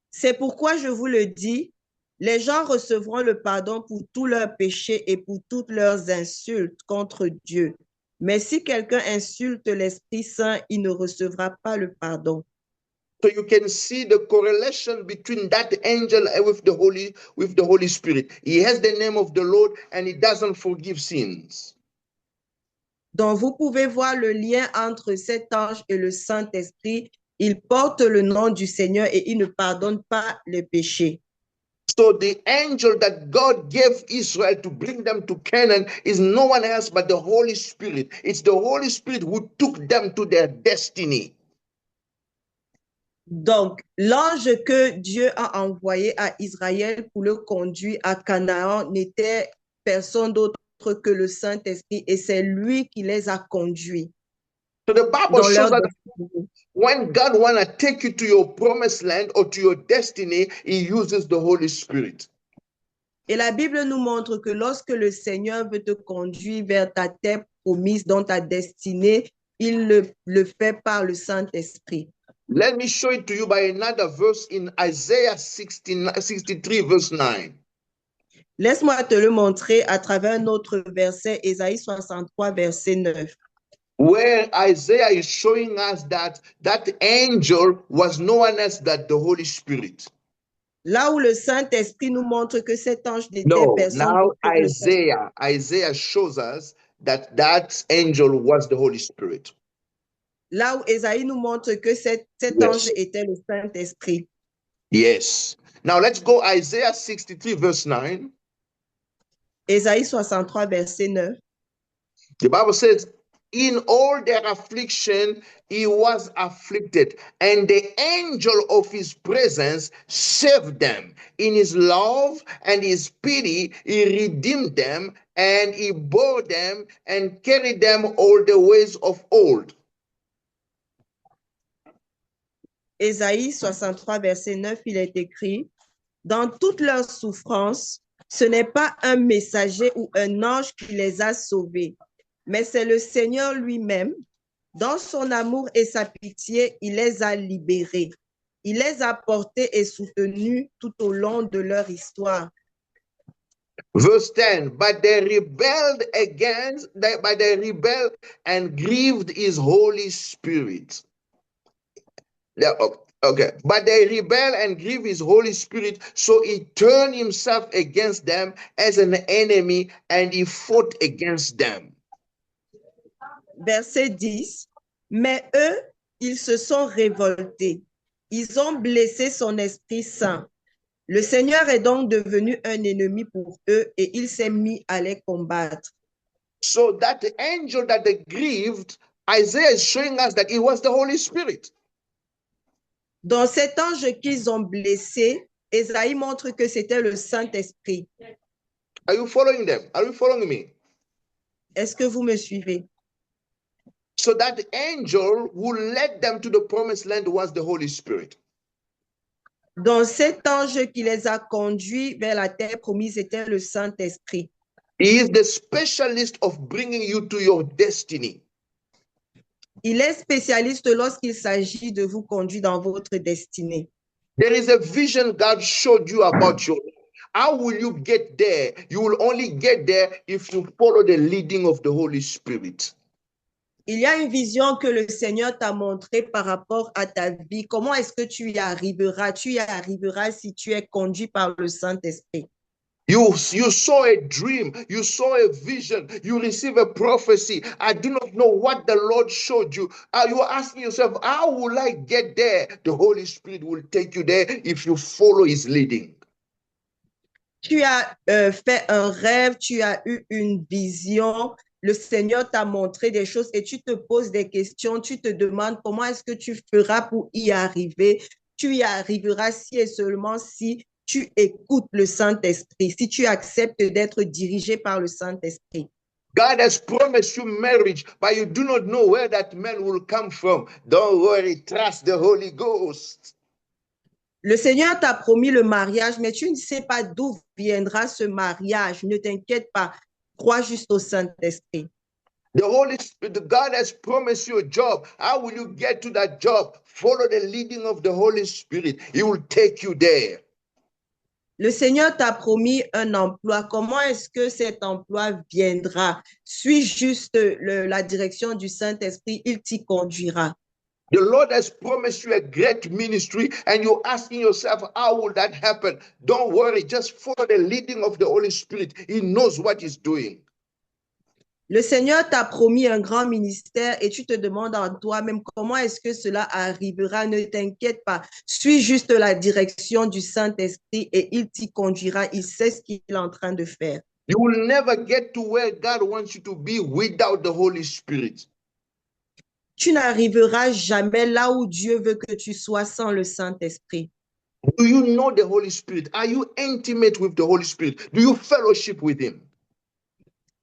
c'est pourquoi je vous le dis, les gens recevront le pardon pour tous leurs péchés et pour toutes leurs insultes contre Dieu. Mais si quelqu'un insulte l'Esprit Saint, il ne recevra pas le pardon. So you can see the correlation between that angel with the Holy Spirit. He has the name of the Lord and he doesn't forgive sins. Donc, vous pouvez voir le lien entre cet ange et le Saint-Esprit. Il porte le nom du Seigneur et il ne pardonne pas les péchés. So the angel that God gave Israel to bring them to Canaan is no one else but the Holy Spirit. It's the Holy Spirit who took them to their destiny. Donc, l'ange que Dieu a envoyé à Israël pour le conduire à Canaan n'était personne d'autre que le Saint-Esprit et c'est lui qui les a conduits. So the Bible shows that when God wants to take you to your promised land or to your destiny, he uses the Holy Spirit. Et la Bible nous montre que lorsque le Seigneur veut te conduire vers ta terre promise, dans ta destinée, il le fait par le Saint-Esprit. Let me show it to you by another verse in Isaiah 63, verse 9. Laisse-moi te le montrer à travers un autre verset, Ésaïe 63, verset 9. where Isaiah is showing us that that angel was no one else but the Holy Spirit. Là où le Saint-Esprit nous montre que cet ange n'était No, personne now d'autre que le Saint-Esprit. Isaiah shows us that that angel was the Holy Spirit. Là où Ésaïe nous montre que cet Yes. ange était le Saint-Esprit. Yes. Now let's go Isaiah 63 verse 9. Ésaïe 63, verset 9. The Bible says, in all their affliction, he was afflicted, and the angel of his presence saved them. In his love and his pity, he redeemed them, and he bore them and carried them all the ways of old. Ésaïe 63, verset 9, il est écrit, « Dans toute leur souffrance, ce n'est pas un messager ou un ange qui les a sauvés, mais c'est le Seigneur lui-même. Dans son amour et sa pitié, il les a libérés. Il les a portés et soutenus tout au long de leur histoire. » Verse 10, but they rebelled and grieved his Holy Spirit. Yeah, okay. But they rebel and grieve his Holy Spirit, so he turned himself against them as an enemy and he fought against them. Verset 10, « Mais eux, ils se sont révoltés. Ils ont blessé son Esprit Saint. Le Seigneur est donc devenu un ennemi pour eux et il s'est mis à les combattre. » So that the angel that they grieved, Isaiah is showing us that it was the Holy Spirit. Dans cet ange qu'ils ont blessé, Ésaïe montre que c'était le Saint-Esprit. Are you following them? Are you following me? Est-ce que vous me suivez? So that the angel who led them to the promised land was the Holy Spirit. Dans cet ange qui les a conduits vers la terre promise, c'était le Saint-Esprit. He is the specialist of bringing you to your destiny. Il est spécialiste lorsqu'il s'agit de vous conduire dans votre destinée. There is a vision God showed you about your life. How will you get there? You will only get there if you follow the leading of the Holy Spirit. Il y a une vision que le Seigneur t'a montrée par rapport à ta vie. Comment est-ce que tu y arriveras? Tu y arriveras si tu es conduit par le Saint-Esprit. You saw a dream, you saw a vision, you receive a prophecy. I do not know what the Lord showed you. You are asking yourself, how will I get there? The Holy Spirit will take you there if you follow his leading. Tu as fait un rêve, tu as eu une vision, le Seigneur t'a montré des choses et tu te poses des questions, tu te demandes comment est-ce que tu feras pour y arriver. Tu y arriveras si et seulement si tu écoutes le Saint-Esprit, si tu acceptes d'être dirigé par le Saint-Esprit. God has promised you marriage, but you do not know where that man will come from. Don't worry, trust the Holy Ghost. Le Seigneur t'a promis le mariage, mais tu ne sais pas d'où viendra ce mariage. Ne t'inquiète pas, crois juste au Saint-Esprit. The Holy Spirit, God has promised you a job. How will you get to that job? Follow the leading of the Holy Spirit. He will take you there. Le Seigneur t'a promis un emploi. Comment est-ce que cet emploi viendra? Suis juste la direction du Saint-Esprit, il t'y conduira. The Lord has promised you a great ministry, and you're asking yourself, how will that happen? Don't worry, just follow the leading of the Holy Spirit. He knows what he's doing. Le Seigneur t'a promis un grand ministère et tu te demandes en toi-même comment est-ce que cela arrivera. Ne t'inquiète pas. Suis juste la direction du Saint-Esprit et il t'y conduira. Il sait ce qu'il est en train de faire. You will never get to where God wants you to be without the Holy Spirit. Tu n'arriveras jamais là où Dieu veut que tu sois sans le Saint-Esprit. Do you know the Holy Spirit? Are you intimate with the Holy Spirit? Do you fellowship with him?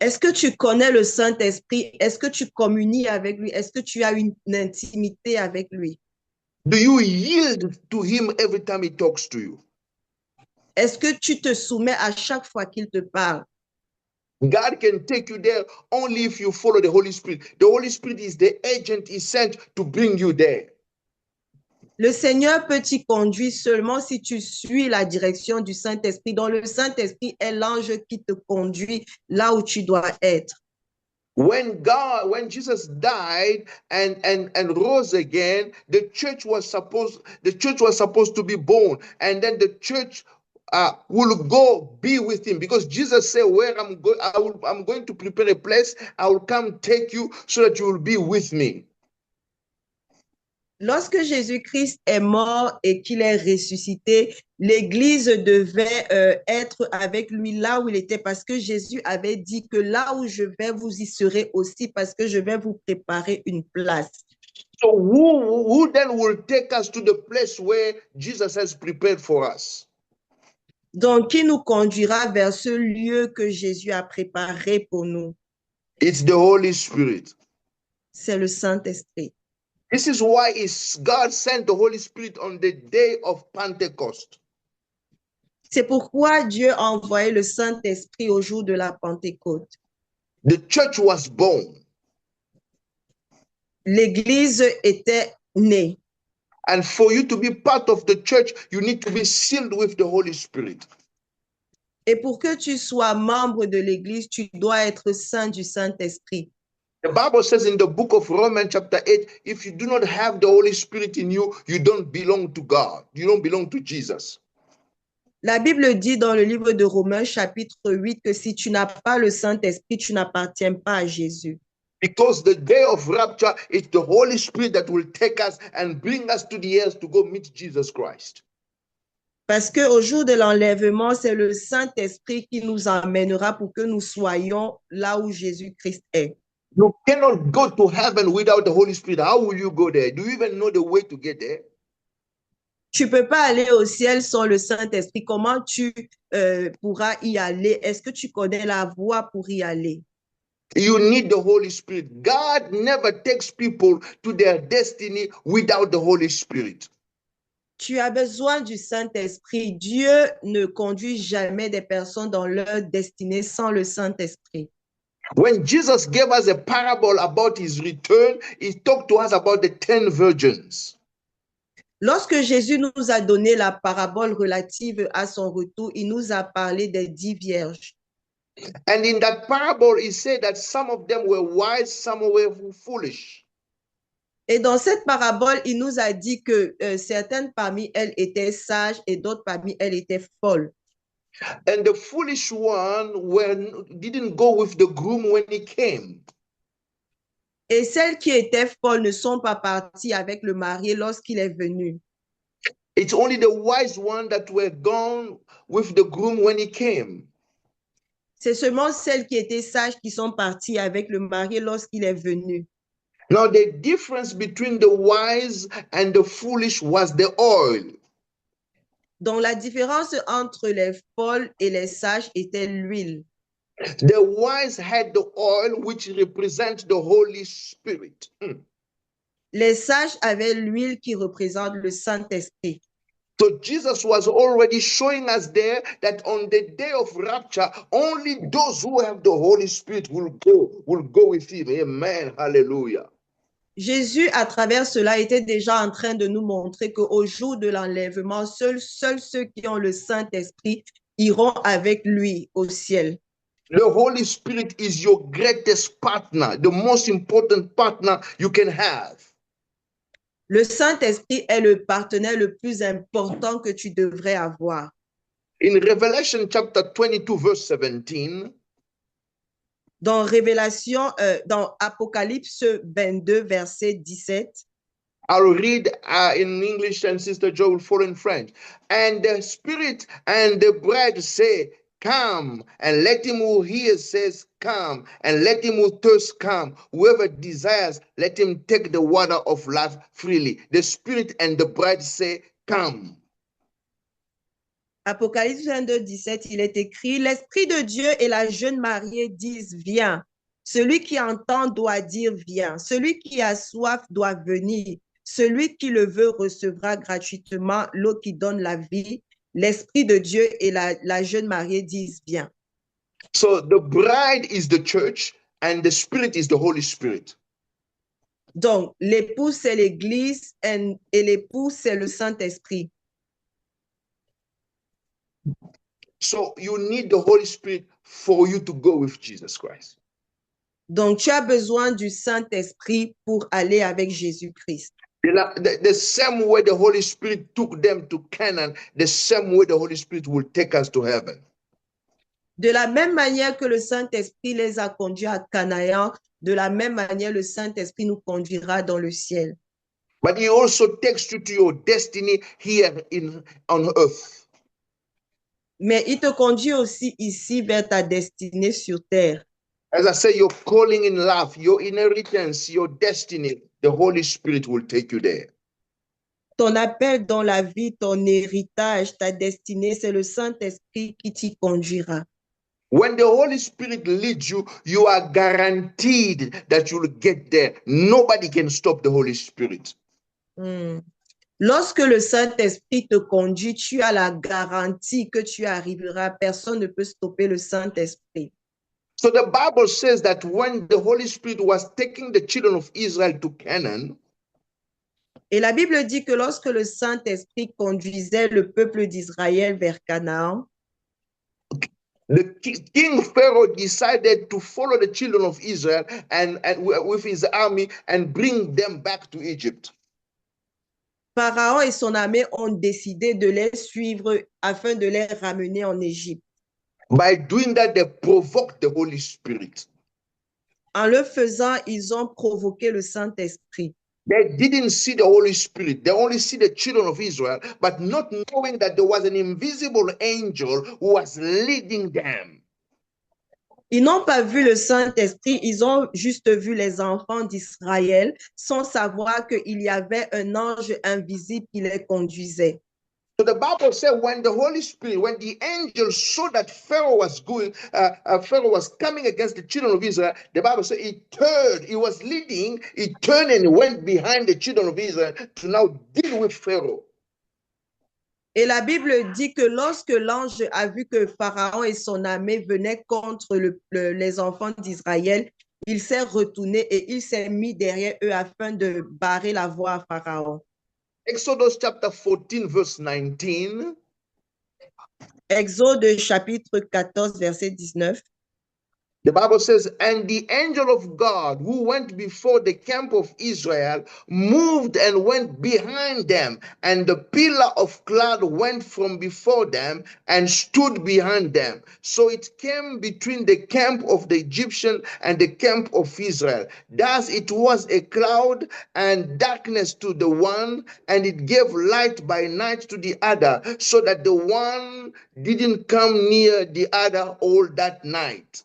Est-ce que tu connais le Saint-Esprit? Est-ce que tu communies avec lui? Est-ce que tu as une intimité avec lui? Do you yield to him every time he talks to you? Est-ce que tu te soumets à chaque fois qu'il te parle? God can take you there only if you follow the Holy Spirit. The Holy Spirit is the agent he sent to bring you there. Le Seigneur peut t'y conduire seulement si tu suis la direction du Saint-Esprit. Donc, le Saint-Esprit est l'ange qui te conduit là où tu dois être. When Jesus died and rose again, the church was supposed to be born, and then the church will go be with him, because Jesus said, "Where I'm going to prepare a place. I will come take you so that you will be with me." Lorsque Jésus-Christ est mort et qu'il est ressuscité, l'Église devait être avec lui là où il était, parce que Jésus avait dit que là où je vais, vous y serez aussi, parce que je vais vous préparer une place. So who then will take us to the place where Jesus has prepared for us? Donc, qui nous conduira vers ce lieu que Jésus a préparé pour nous? It's the Holy Spirit. C'est le Saint-Esprit. This is why God sent the Holy Spirit on the day of Pentecost. C'est pourquoi Dieu a envoyé le Saint-Esprit au jour de la Pentecôte. The church was born. L'Église était née. And for you to be part of the church, you need to be sealed with the Holy Spirit. Et pour que tu sois membre de l'Église, tu dois être saint du Saint-Esprit. The Bible says in the book of Romans chapter 8, if you do not have the Holy Spirit in you, you don't belong to God. You don't belong to Jesus. La Bible dit dans le livre de Romains chapitre 8 que si tu n'as pas le Saint-Esprit, tu n'appartiens pas à Jésus. Because the day of rapture is the Holy Spirit that will take us and bring us to the earth to go meet Jesus Christ. Parce qu'au jour de l'enlèvement, c'est le Saint-Esprit qui nous emmènera pour que nous soyons là où Jésus-Christ est. You cannot go to heaven without the Holy Spirit. How will you go there? Do you even know the way to get there? Tu ne peux pas aller au ciel sans le Saint-Esprit. Comment tu pourras y aller? Est-ce que tu connais la voie pour y aller? You need the Holy Spirit. God never takes people to their destiny without the Holy Spirit. Tu as besoin du Saint-Esprit. Dieu ne conduit jamais des personnes dans leur destinée sans le Saint-Esprit. When Jesus gave us a parable about his return, he talked to us about the 10 virgins. Lorsque Jésus nous a donné la parabole relative à son retour, il nous a parlé des 10 vierges. And in that parable, he said that some of them were wise, some were foolish. Et dans cette parabole, il nous a dit que certaines parmi elles étaient sages et d'autres parmi elles étaient folles. And the foolish one didn't go with the groom when he came. Et celles qui étaient folles ne sont pas parties avec le marié lorsqu'il est venu. It's only the wise one that were gone with the groom when he came. C'est seulement celles qui étaient sages qui sont parties avec le marié lorsqu'il est venu. Now, the difference between the wise and the foolish was the oil. Donc, la différence entre les folles et les sages était l'huile. The wise had the oil, which represents the Holy Spirit. Les sages avaient l'huile qui représente le Saint-Esprit. So Jesus was already showing us there that on the day of rapture, only those who have the Holy Spirit will go with him. Amen. Hallelujah. Jésus, à travers cela, était déjà en train de nous montrer qu'au jour de l'enlèvement, seuls ceux qui ont le Saint-Esprit iront avec lui au ciel. The Holy Spirit is your greatest partner, the most important partner you can have. Le Saint-Esprit est le partenaire le plus important que tu devrais avoir. In Revelation chapter 22, verse 17, Dans Révélation, dans Apocalypse 22, verset 17, I'll read in English and Sister Jo will follow in French. And the Spirit and the bride say, "Come," and let him who hears says, "Come," and let him who thirsts come. Whoever desires, let him take the water of life freely. The Spirit and the bride say, "Come." Apocalypse 22, 17, il est écrit, l'Esprit de Dieu et la jeune mariée disent, viens. Celui qui entend doit dire, viens. Celui qui a soif doit venir. Celui qui le veut recevra gratuitement l'eau qui donne la vie. L'Esprit de Dieu et la jeune mariée disent, viens. So the bride is the church and the Spirit is the Holy Spirit. Donc, l'époux, c'est l'Église et l'époux, c'est le Saint-Esprit. So you need the Holy Spirit for you to go with Jesus Christ. Donc, tu as besoin du Saint-Esprit pour aller avec Jésus-Christ. The same way the Holy Spirit took them to Canaan, the same way the Holy Spirit will take us to heaven. De la même manière que le Saint-Esprit les a conduits à Canaan, de la même manière, le Saint-Esprit nous conduira dans le ciel. But he also takes you to your destiny here on earth. Mais il te conduit aussi ici vers ta destinée sur terre. As I say, your calling in life, your inheritance, your destiny, the Holy Spirit will take you there. Ton appel dans la vie, ton héritage, ta destinée, c'est le Saint-Esprit qui t'y conduira. When the Holy Spirit leads you, you are guaranteed that you will get there. Nobody can stop the Holy Spirit. Lorsque le Saint-Esprit te conduit, tu as la garantie que tu arriveras. Personne ne peut stopper le Saint-Esprit. So the Bible says that when the Holy Spirit was taking the children of Israel to Canaan, et la Bible dit que lorsque le Saint-Esprit conduisait le peuple d'Israël vers Canaan, the king Pharaoh decided to follow the children of Israel and with his army and bring them back to Egypt. Pharaon et son armée ont décidé de les suivre afin de les ramener en Égypte. By doing that, they provoked the Holy Spirit. En le faisant, ils ont provoqué le Saint-Esprit. They didn't see the Holy Spirit. They only see the children of Israel, but not knowing that there was an invisible angel who was leading them. Ils n'ont pas vu le Saint-Esprit, ils ont juste vu les enfants d'Israël sans savoir qu'il y avait un ange invisible qui les conduisait. So the Bible said when the Holy Spirit, when the angel saw that Pharaoh was Pharaoh was coming against the children of Israel, the Bible said he turned, he was leading, he turned and went behind the children of Israel to now deal with Pharaoh. Et la Bible dit que lorsque l'ange a vu que Pharaon et son armée venaient contre les enfants d'Israël, il s'est retourné et il s'est mis derrière eux afin de barrer la voie à Pharaon. Exodus chapter 14, verse 19. Exode chapitre 14, verset 19. The Bible says, and the angel of God who went before the camp of Israel moved and went behind them, and the pillar of cloud went from before them and stood behind them. So it came between the camp of the Egyptian and the camp of Israel. Thus it was a cloud and darkness to the one, and it gave light by night to the other, so that the one didn't come near the other all that night.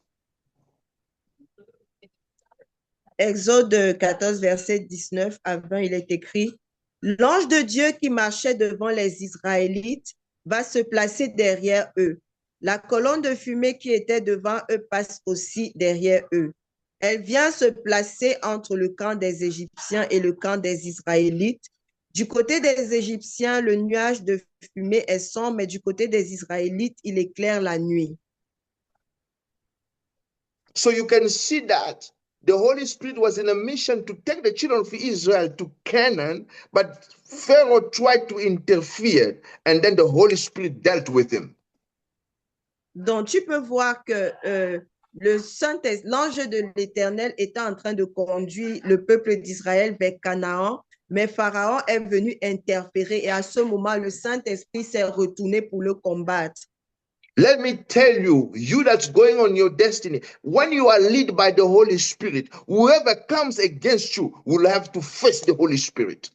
Exode 14, verset 19 à 20, il est écrit, « L'ange de Dieu qui marchait devant les Israélites va se placer derrière eux. La colonne de fumée qui était devant eux passe aussi derrière eux. Elle vient se placer entre le camp des Égyptiens et le camp des Israélites. Du côté des Égyptiens, le nuage de fumée est sombre, mais du côté des Israélites, il éclaire la nuit. » So you can see that the Holy Spirit was in a mission to take the children of Israel to Canaan, but Pharaoh tried to interfere, and then the Holy Spirit dealt with him. Donc, tu peux voir que l'ange de l'Éternel était en train de conduire le peuple d'Israël vers Canaan, mais Pharaon est venu interférer et à ce moment, le Saint-Esprit s'est retourné pour le combattre. Let me tell you, you that's going on your destiny, when you are led by the Holy Spirit, whoever comes against you will have to face the Holy Spirit.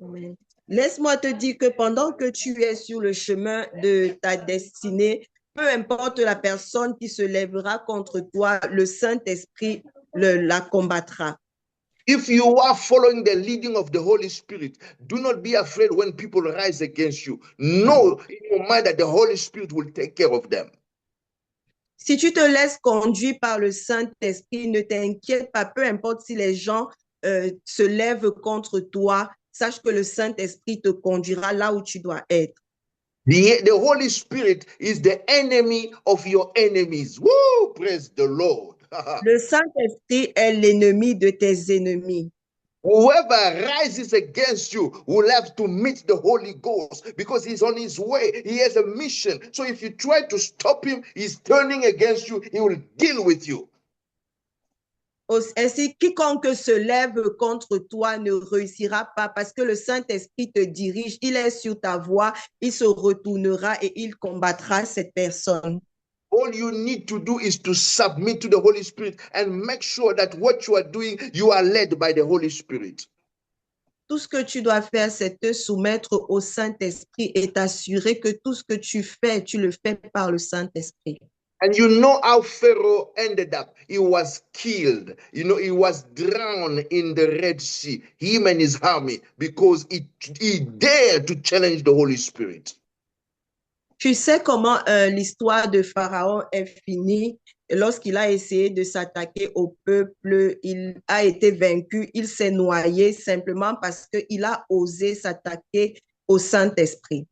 Amen. Laisse-moi te dire que pendant que tu es sur le chemin de ta destinée, peu importe la personne qui se lèvera contre toi, le Saint-Esprit la combattra. If you are following the leading of the Holy Spirit, do not be afraid when people rise against you. Know in your mind that the Holy Spirit will take care of them. Si tu te laisses conduire par le Saint-Esprit, ne t'inquiète pas, peu importe si les gens se lèvent contre toi, sache que le Saint-Esprit te conduira là où tu dois être. The Holy Spirit is the enemy of your enemies. Woo! Praise the Lord. Le Saint-Esprit est l'ennemi de tes ennemis. Whoever rises against you will have to meet the Holy Ghost because he's on his way. He has a mission. So if you try to stop him, he's turning against you. He will deal with you. Ainsi, quiconque se lève contre toi ne réussira pas parce que le Saint-Esprit te dirige, il est sur ta voie, il se retournera et il combattra cette personne. All you need to do is to submit to the Holy Spirit and make sure that what you are doing, you are led by the Holy Spirit. Tout ce que tu dois faire, c'est te soumettre au Saint-Esprit et t'assurer que tout ce que tu fais, tu le fais par le Saint-Esprit. And you know how Pharaoh ended up. He was killed. You know, he was drowned in the Red Sea, him and his army, because he dared to challenge the Holy Spirit. Tu sais comment l'histoire de Pharaon est finie lorsqu'il a essayé de s'attaquer au peuple, il a été vaincu, il s'est noyé simplement parce qu'il a osé s'attaquer au Saint-Esprit.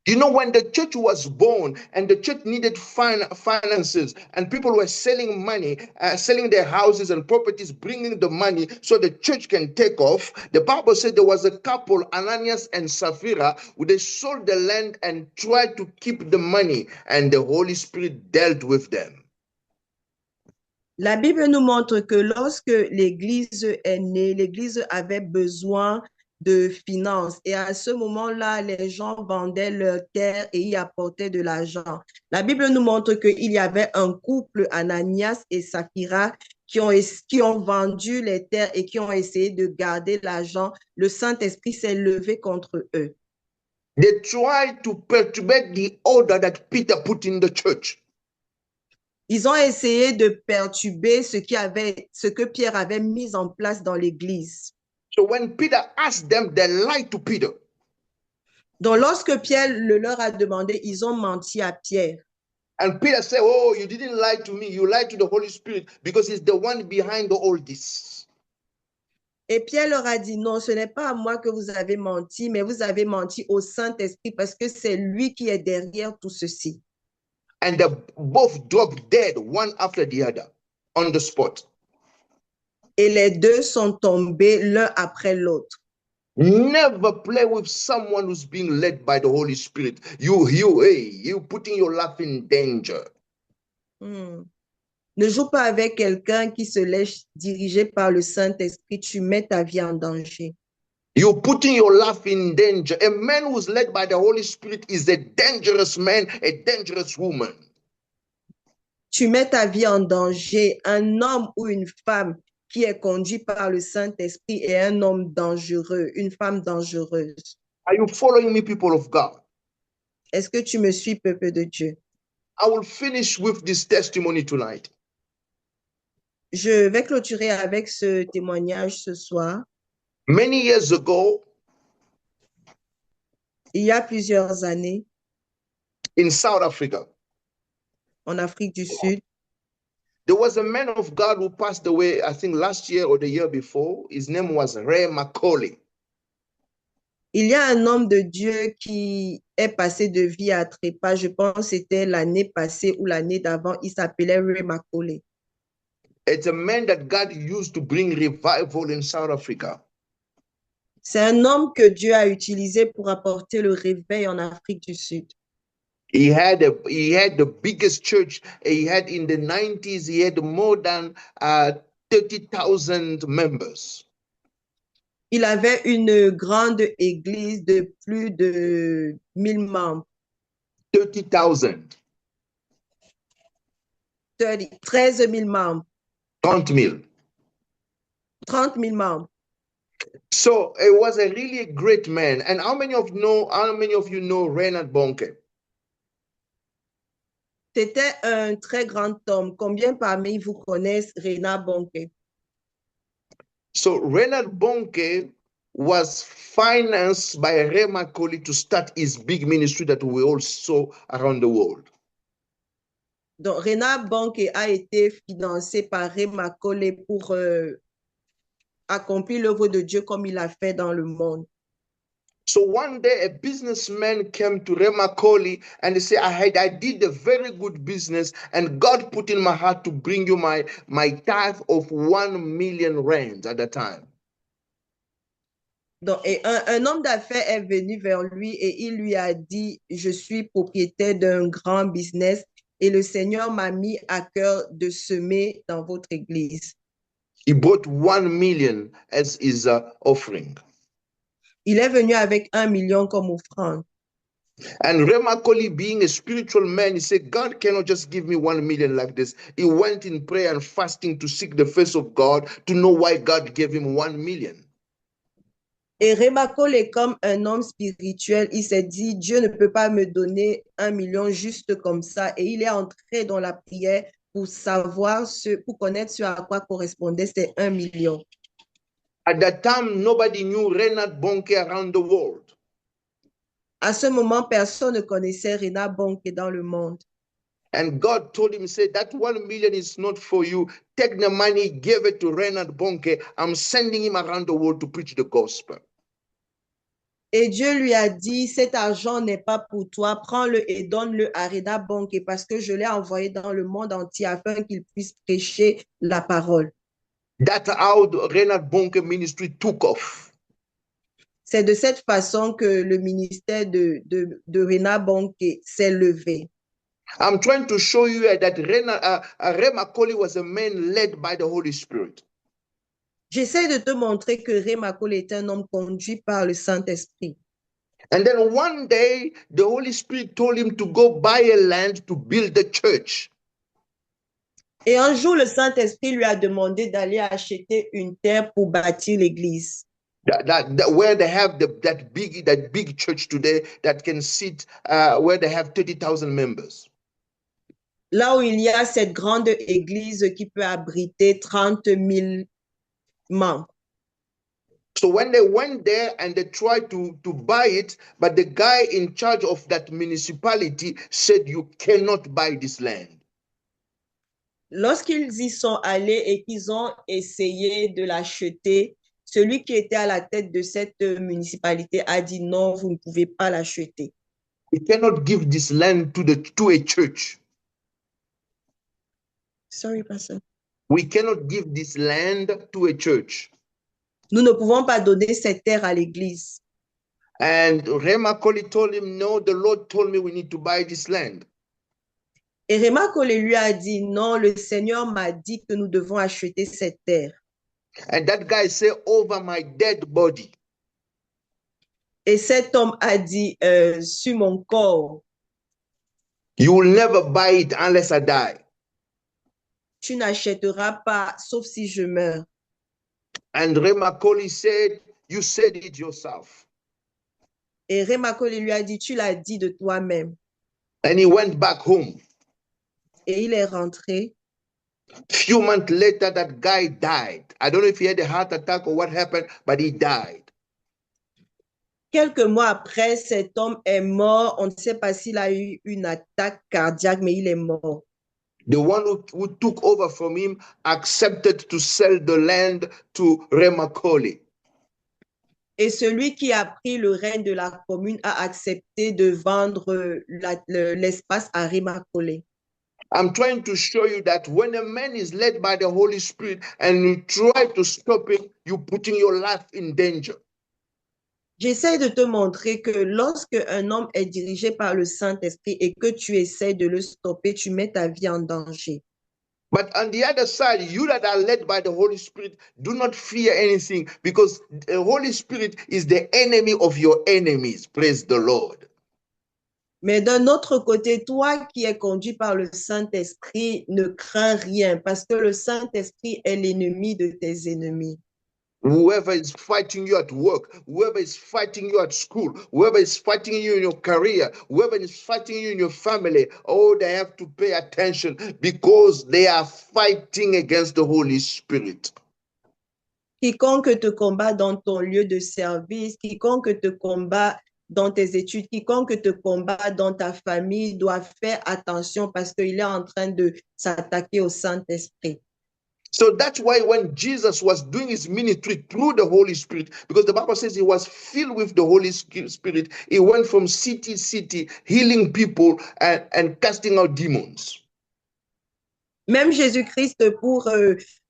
You know, when the church was born and the church needed finances and people were selling money, selling their houses and properties, bringing the money so the church can take off, the Bible said there was a couple, Ananias and Sapphira, who they sold the land and tried to keep the money, and the Holy Spirit dealt with them. La Bible nous montre que lorsque l'Église est née, l'Église avait besoin de finances. Et à ce moment-là, les gens vendaient leurs terres et y apportaient de l'argent. La Bible nous montre qu'il y avait un couple, Ananias et Sapphira, qui ont vendu les terres et qui ont essayé de garder l'argent. Le Saint-Esprit s'est levé contre eux. They tried to perturb the order that Peter put in the church. Ils ont essayé de perturber ce que Pierre avait mis en place dans l'Église. So when Peter asked them, they lied to Peter. Donc, lorsque Pierre le leur a demandé, ils ont menti à Pierre. And Peter said, oh, you didn't lie to me. You lied to the Holy Spirit because he's the one behind all this. Et Pierre leur a dit, non, ce n'est pas à moi que vous avez menti, mais vous avez menti au Saint-Esprit parce que c'est lui qui est derrière tout ceci. And they both dropped dead, one after the other, on the spot. Et les deux sont tombés l'un après l'autre. Never play with someone who's being led by the Holy Spirit. You putting your life in danger. Ne joue pas avec quelqu'un qui se laisse diriger par le Saint-Esprit. Tu mets ta vie en danger. You're putting your life in danger. A man who's led by the Holy Spirit is a dangerous man, a dangerous woman. Tu mets ta vie en danger. Un homme ou une femme qui est conduit par le Saint-Esprit est un homme dangereux, une femme dangereuse. Are you following me, people of God? Est-ce que tu me suis, peuple de Dieu? I will finish with this testimony tonight. Je vais clôturer avec ce témoignage ce soir. Many years ago, Il y a plusieurs années, in South Africa, en Afrique du Sud, there was a man of God who passed away, I think last year or the year before. His name was Ray Macaulay. il y a un homme de Dieu qui est passé de vie à trépas. Je pense que c'était l'année passée ou l'année d'avant. Il s'appelait Ray Macaulay. It's a man that God used to bring revival in South Africa. C'est un homme que Dieu a utilisé pour apporter le réveil en Afrique du Sud. He had the biggest church. He had in the 90s, he had more than 30,000 members. Il avait une grande église de plus de 1000 membres. 30,000. 13 000 membres. 30 000. 30 000 membres. So it was a really great man. And how many of you know Reinhard Bonnke? C'était un très grand homme. Combien parmi vous connaissent Reinhard Bonnke? So Reinhard Bonnke was financed by Ray Macaulay to start his big ministry that we all saw around the world. Donc, Reinhard Bonnke a été financé par Ray Macaulay pour accomplir l'œuvre de Dieu comme il a fait dans le monde. So one day a businessman came to Remakoli and he said, I did a very good business and God put in my heart to bring you my tithe of 1 million rands at the time. Donc, et un homme d'affaires est venu vers lui et il lui a dit, je suis propriétaire d'un grand business et le Seigneur m'a mis à cœur de semer dans votre église. He brought 1 million as his offering. Il est venu avec 1 million comme offrande. And Remakoli, being a spiritual man, he said, God cannot just give me 1 million like this. He went in prayer and fasting to seek the face of God to know why God gave him 1 million. Et Remakol comme un homme spirituel, il s'est dit, Dieu ne peut pas me donner 1 million juste comme ça. Et il est entré dans la prière pour savoir, pour connaître ce à quoi correspondait ces 1 million. At that time, nobody knew Reinhard Bonnke around the world. À ce moment, personne ne connaissait Reinhard Bonnke dans le monde. And God told him, say, that 1 million is not for you. Take the money, give it to Reinhard Bonnke. I'm sending him around the world to preach the gospel. Et Dieu lui a dit, cet argent n'est pas pour toi, prends-le et donne-le à Reinhard Bonnke parce que je l'ai envoyé dans le monde entier afin qu'il puisse prêcher la parole. That's how the Reinhard Bonnke ministry took off. C'est de cette façon que le ministère de Reinhard Bonnke s'est levé. I'm trying to show you that Remakoli was a man led by the Holy Spirit. J'essaie de te montrer que Remakol est un homme conduit par le Saint-Esprit. And then one day, the Holy Spirit told him to go buy a land to build the church. Et un jour, le Saint-Esprit lui a demandé d'aller acheter une terre pour bâtir l'église. Where they have that big church today that can sit, where they have 30,000 members. Là où il y a cette grande église qui peut abriter 30 000 membres. So when they went there and they tried to buy it, but the guy in charge of that municipality said, you cannot buy this land. Lorsqu'ils y sont allés et qu'ils ont essayé de l'acheter, celui qui était à la tête de cette municipalité a dit non, vous ne pouvez pas l'acheter. We cannot give this land to a church. Sorry, Pastor. We cannot give this land to a church. Nous ne pouvons pas donner cette terre à l'église. And Remakoli told him, no, the Lord told me we need to buy this land. Et Remakol lui a dit, non, le Seigneur m'a dit que nous devons acheter cette terre. And that guy said, over my dead body. Et cet homme a dit, sur mon corps, You will never buy it unless I die. tu n'achèteras pas, sauf si je meurs. And Remakoli said, you said it yourself. Et Remakol lui a dit, tu l'as dit de toi-même. And he went back home. Et il est rentré. Few months later, that guy died. I don't know if he had a heart attack or what happened, but he died. Quelques mois après, cet homme est mort. On ne sait pas s'il a eu une attaque cardiaque, mais il est mort. The one who took over from him accepted to sell the land to Remakoli. Et celui qui a pris le règne de la commune a accepté de vendre l'espace à Remakol. I'm trying to show you that when a man is led by the Holy Spirit and you try to stop him, you're putting your life in danger. J'essaie de te montrer que lorsque un homme est dirigé par le Saint-Esprit et que tu essaies de le stopper, tu mets ta vie en danger. But on the other side, you that are led by the Holy Spirit, do not fear anything because the Holy Spirit is the enemy of your enemies. Praise the Lord. Mais d'un autre côté, toi qui es conduit par le Saint-Esprit, ne crains rien parce que le Saint-Esprit est l'ennemi de tes ennemis. Whoever is fighting you at work, whoever is fighting you at school, whoever is fighting you in your career, whoever is fighting you in your family, oh, they have to pay attention because they are fighting against the Holy Spirit. Quiconque te combat dans ton lieu de service, quiconque te combat dans tes études, quiconque te combat dans ta famille doit faire attention parce qu'il est en train de s'attaquer au Saint-Esprit. So that's why when Jesus was doing his ministry through the Holy Spirit, because the Bible says he was filled with the Holy Spirit, he went from city to city, healing people and casting out demons. Même Jésus-Christ, pour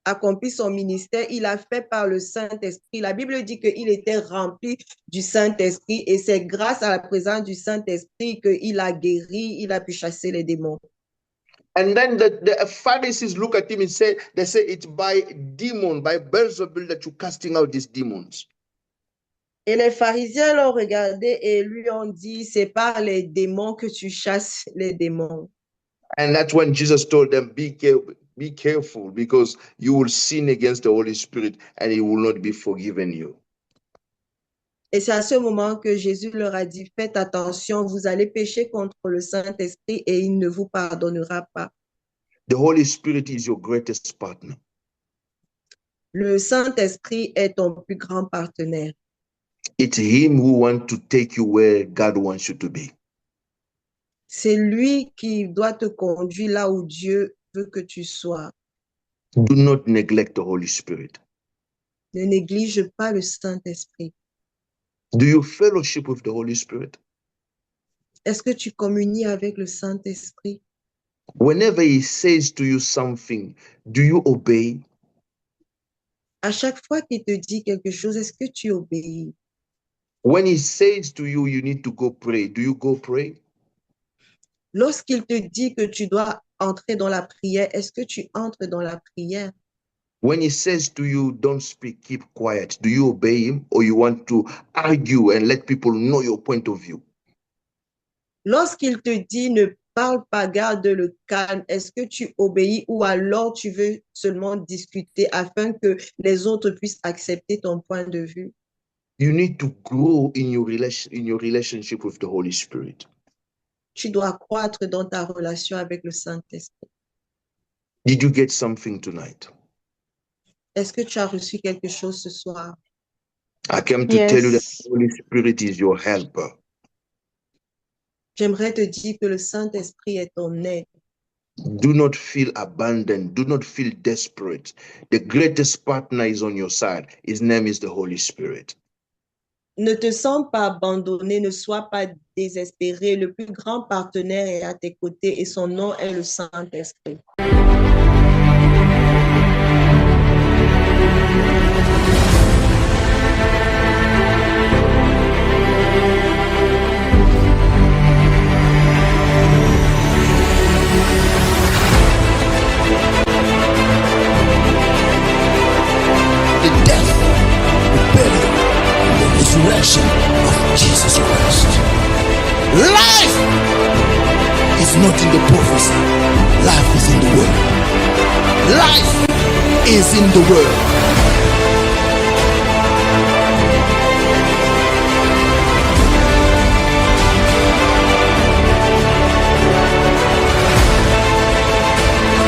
accomplir son ministère, il a fait par le Saint-Esprit. La Bible dit qu'il était rempli du Saint-Esprit et c'est grâce à la présence du Saint-Esprit qu'il a guéri, il a pu chasser les démons. And then the Pharisees look at him and say it's by demon, by Beelzebul that you're casting out these demons. Et les pharisiens l'ont regardé et lui ont dit, c'est par les démons que tu chasses les démons. And that's when Jesus told them, be careful because you will sin against the Holy Spirit and it will not be forgiven you. Et c'est à ce moment que Jésus leur a dit, faites attention, vous allez pécher contre le Saint-Esprit et il ne vous pardonnera pas. The Holy Spirit is your greatest partner. Le Saint-Esprit est ton plus grand partenaire. It's him who wants to take you where God wants you to be. C'est lui qui doit te conduire là où Dieu veut que tu sois. Do not neglect the Holy Spirit. Ne néglige pas le Saint-Esprit. Do you fellowship with the Holy Spirit? Est-ce que tu communies avec le Saint-Esprit? Whenever he says to you something, do you obey? À chaque fois qu'il te dit quelque chose, est-ce que tu obéis? When he says to you, you need to go pray, do you go pray? Lorsqu'il te dit que tu dois entrer dans la prière, est-ce que tu entres dans la prière? When he says to you, don't speak, keep quiet, do you obey him or you want to argue and let people know your point of view? Lorsqu'il te dit ne parle pas, garde le calme, est-ce que tu obéis ou alors tu veux seulement discuter afin que les autres puissent accepter ton point de vue? You need to grow in your relationship with the Holy Spirit. Tu dois croître dans ta relation avec le Saint-Esprit. Did you get something tonight? Est-ce que tu as reçu quelque chose ce soir? I came to tell you that the Holy Spirit is your helper. J'aimerais te dire que le Saint-Esprit est ton aide. Do not feel abandoned. Do not feel desperate. The greatest partner is on your side. His name is the Holy Spirit. Ne te sens pas abandonné, ne sois pas désespéré. Le plus grand partenaire est à tes côtés et son nom est le Saint-Esprit. The death, the burial, and the resurrection of Jesus Christ. Life is not in the prophecy. Life is in the word. Life is in the word.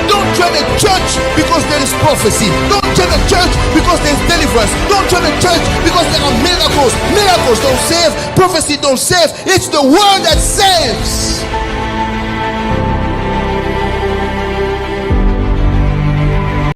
Don't join a church because there is prophecy. Don't join a church because there is deliverance. Don't join a church because there are miracles. Miracles don't save. Prophecy don't save. It's the word that saves.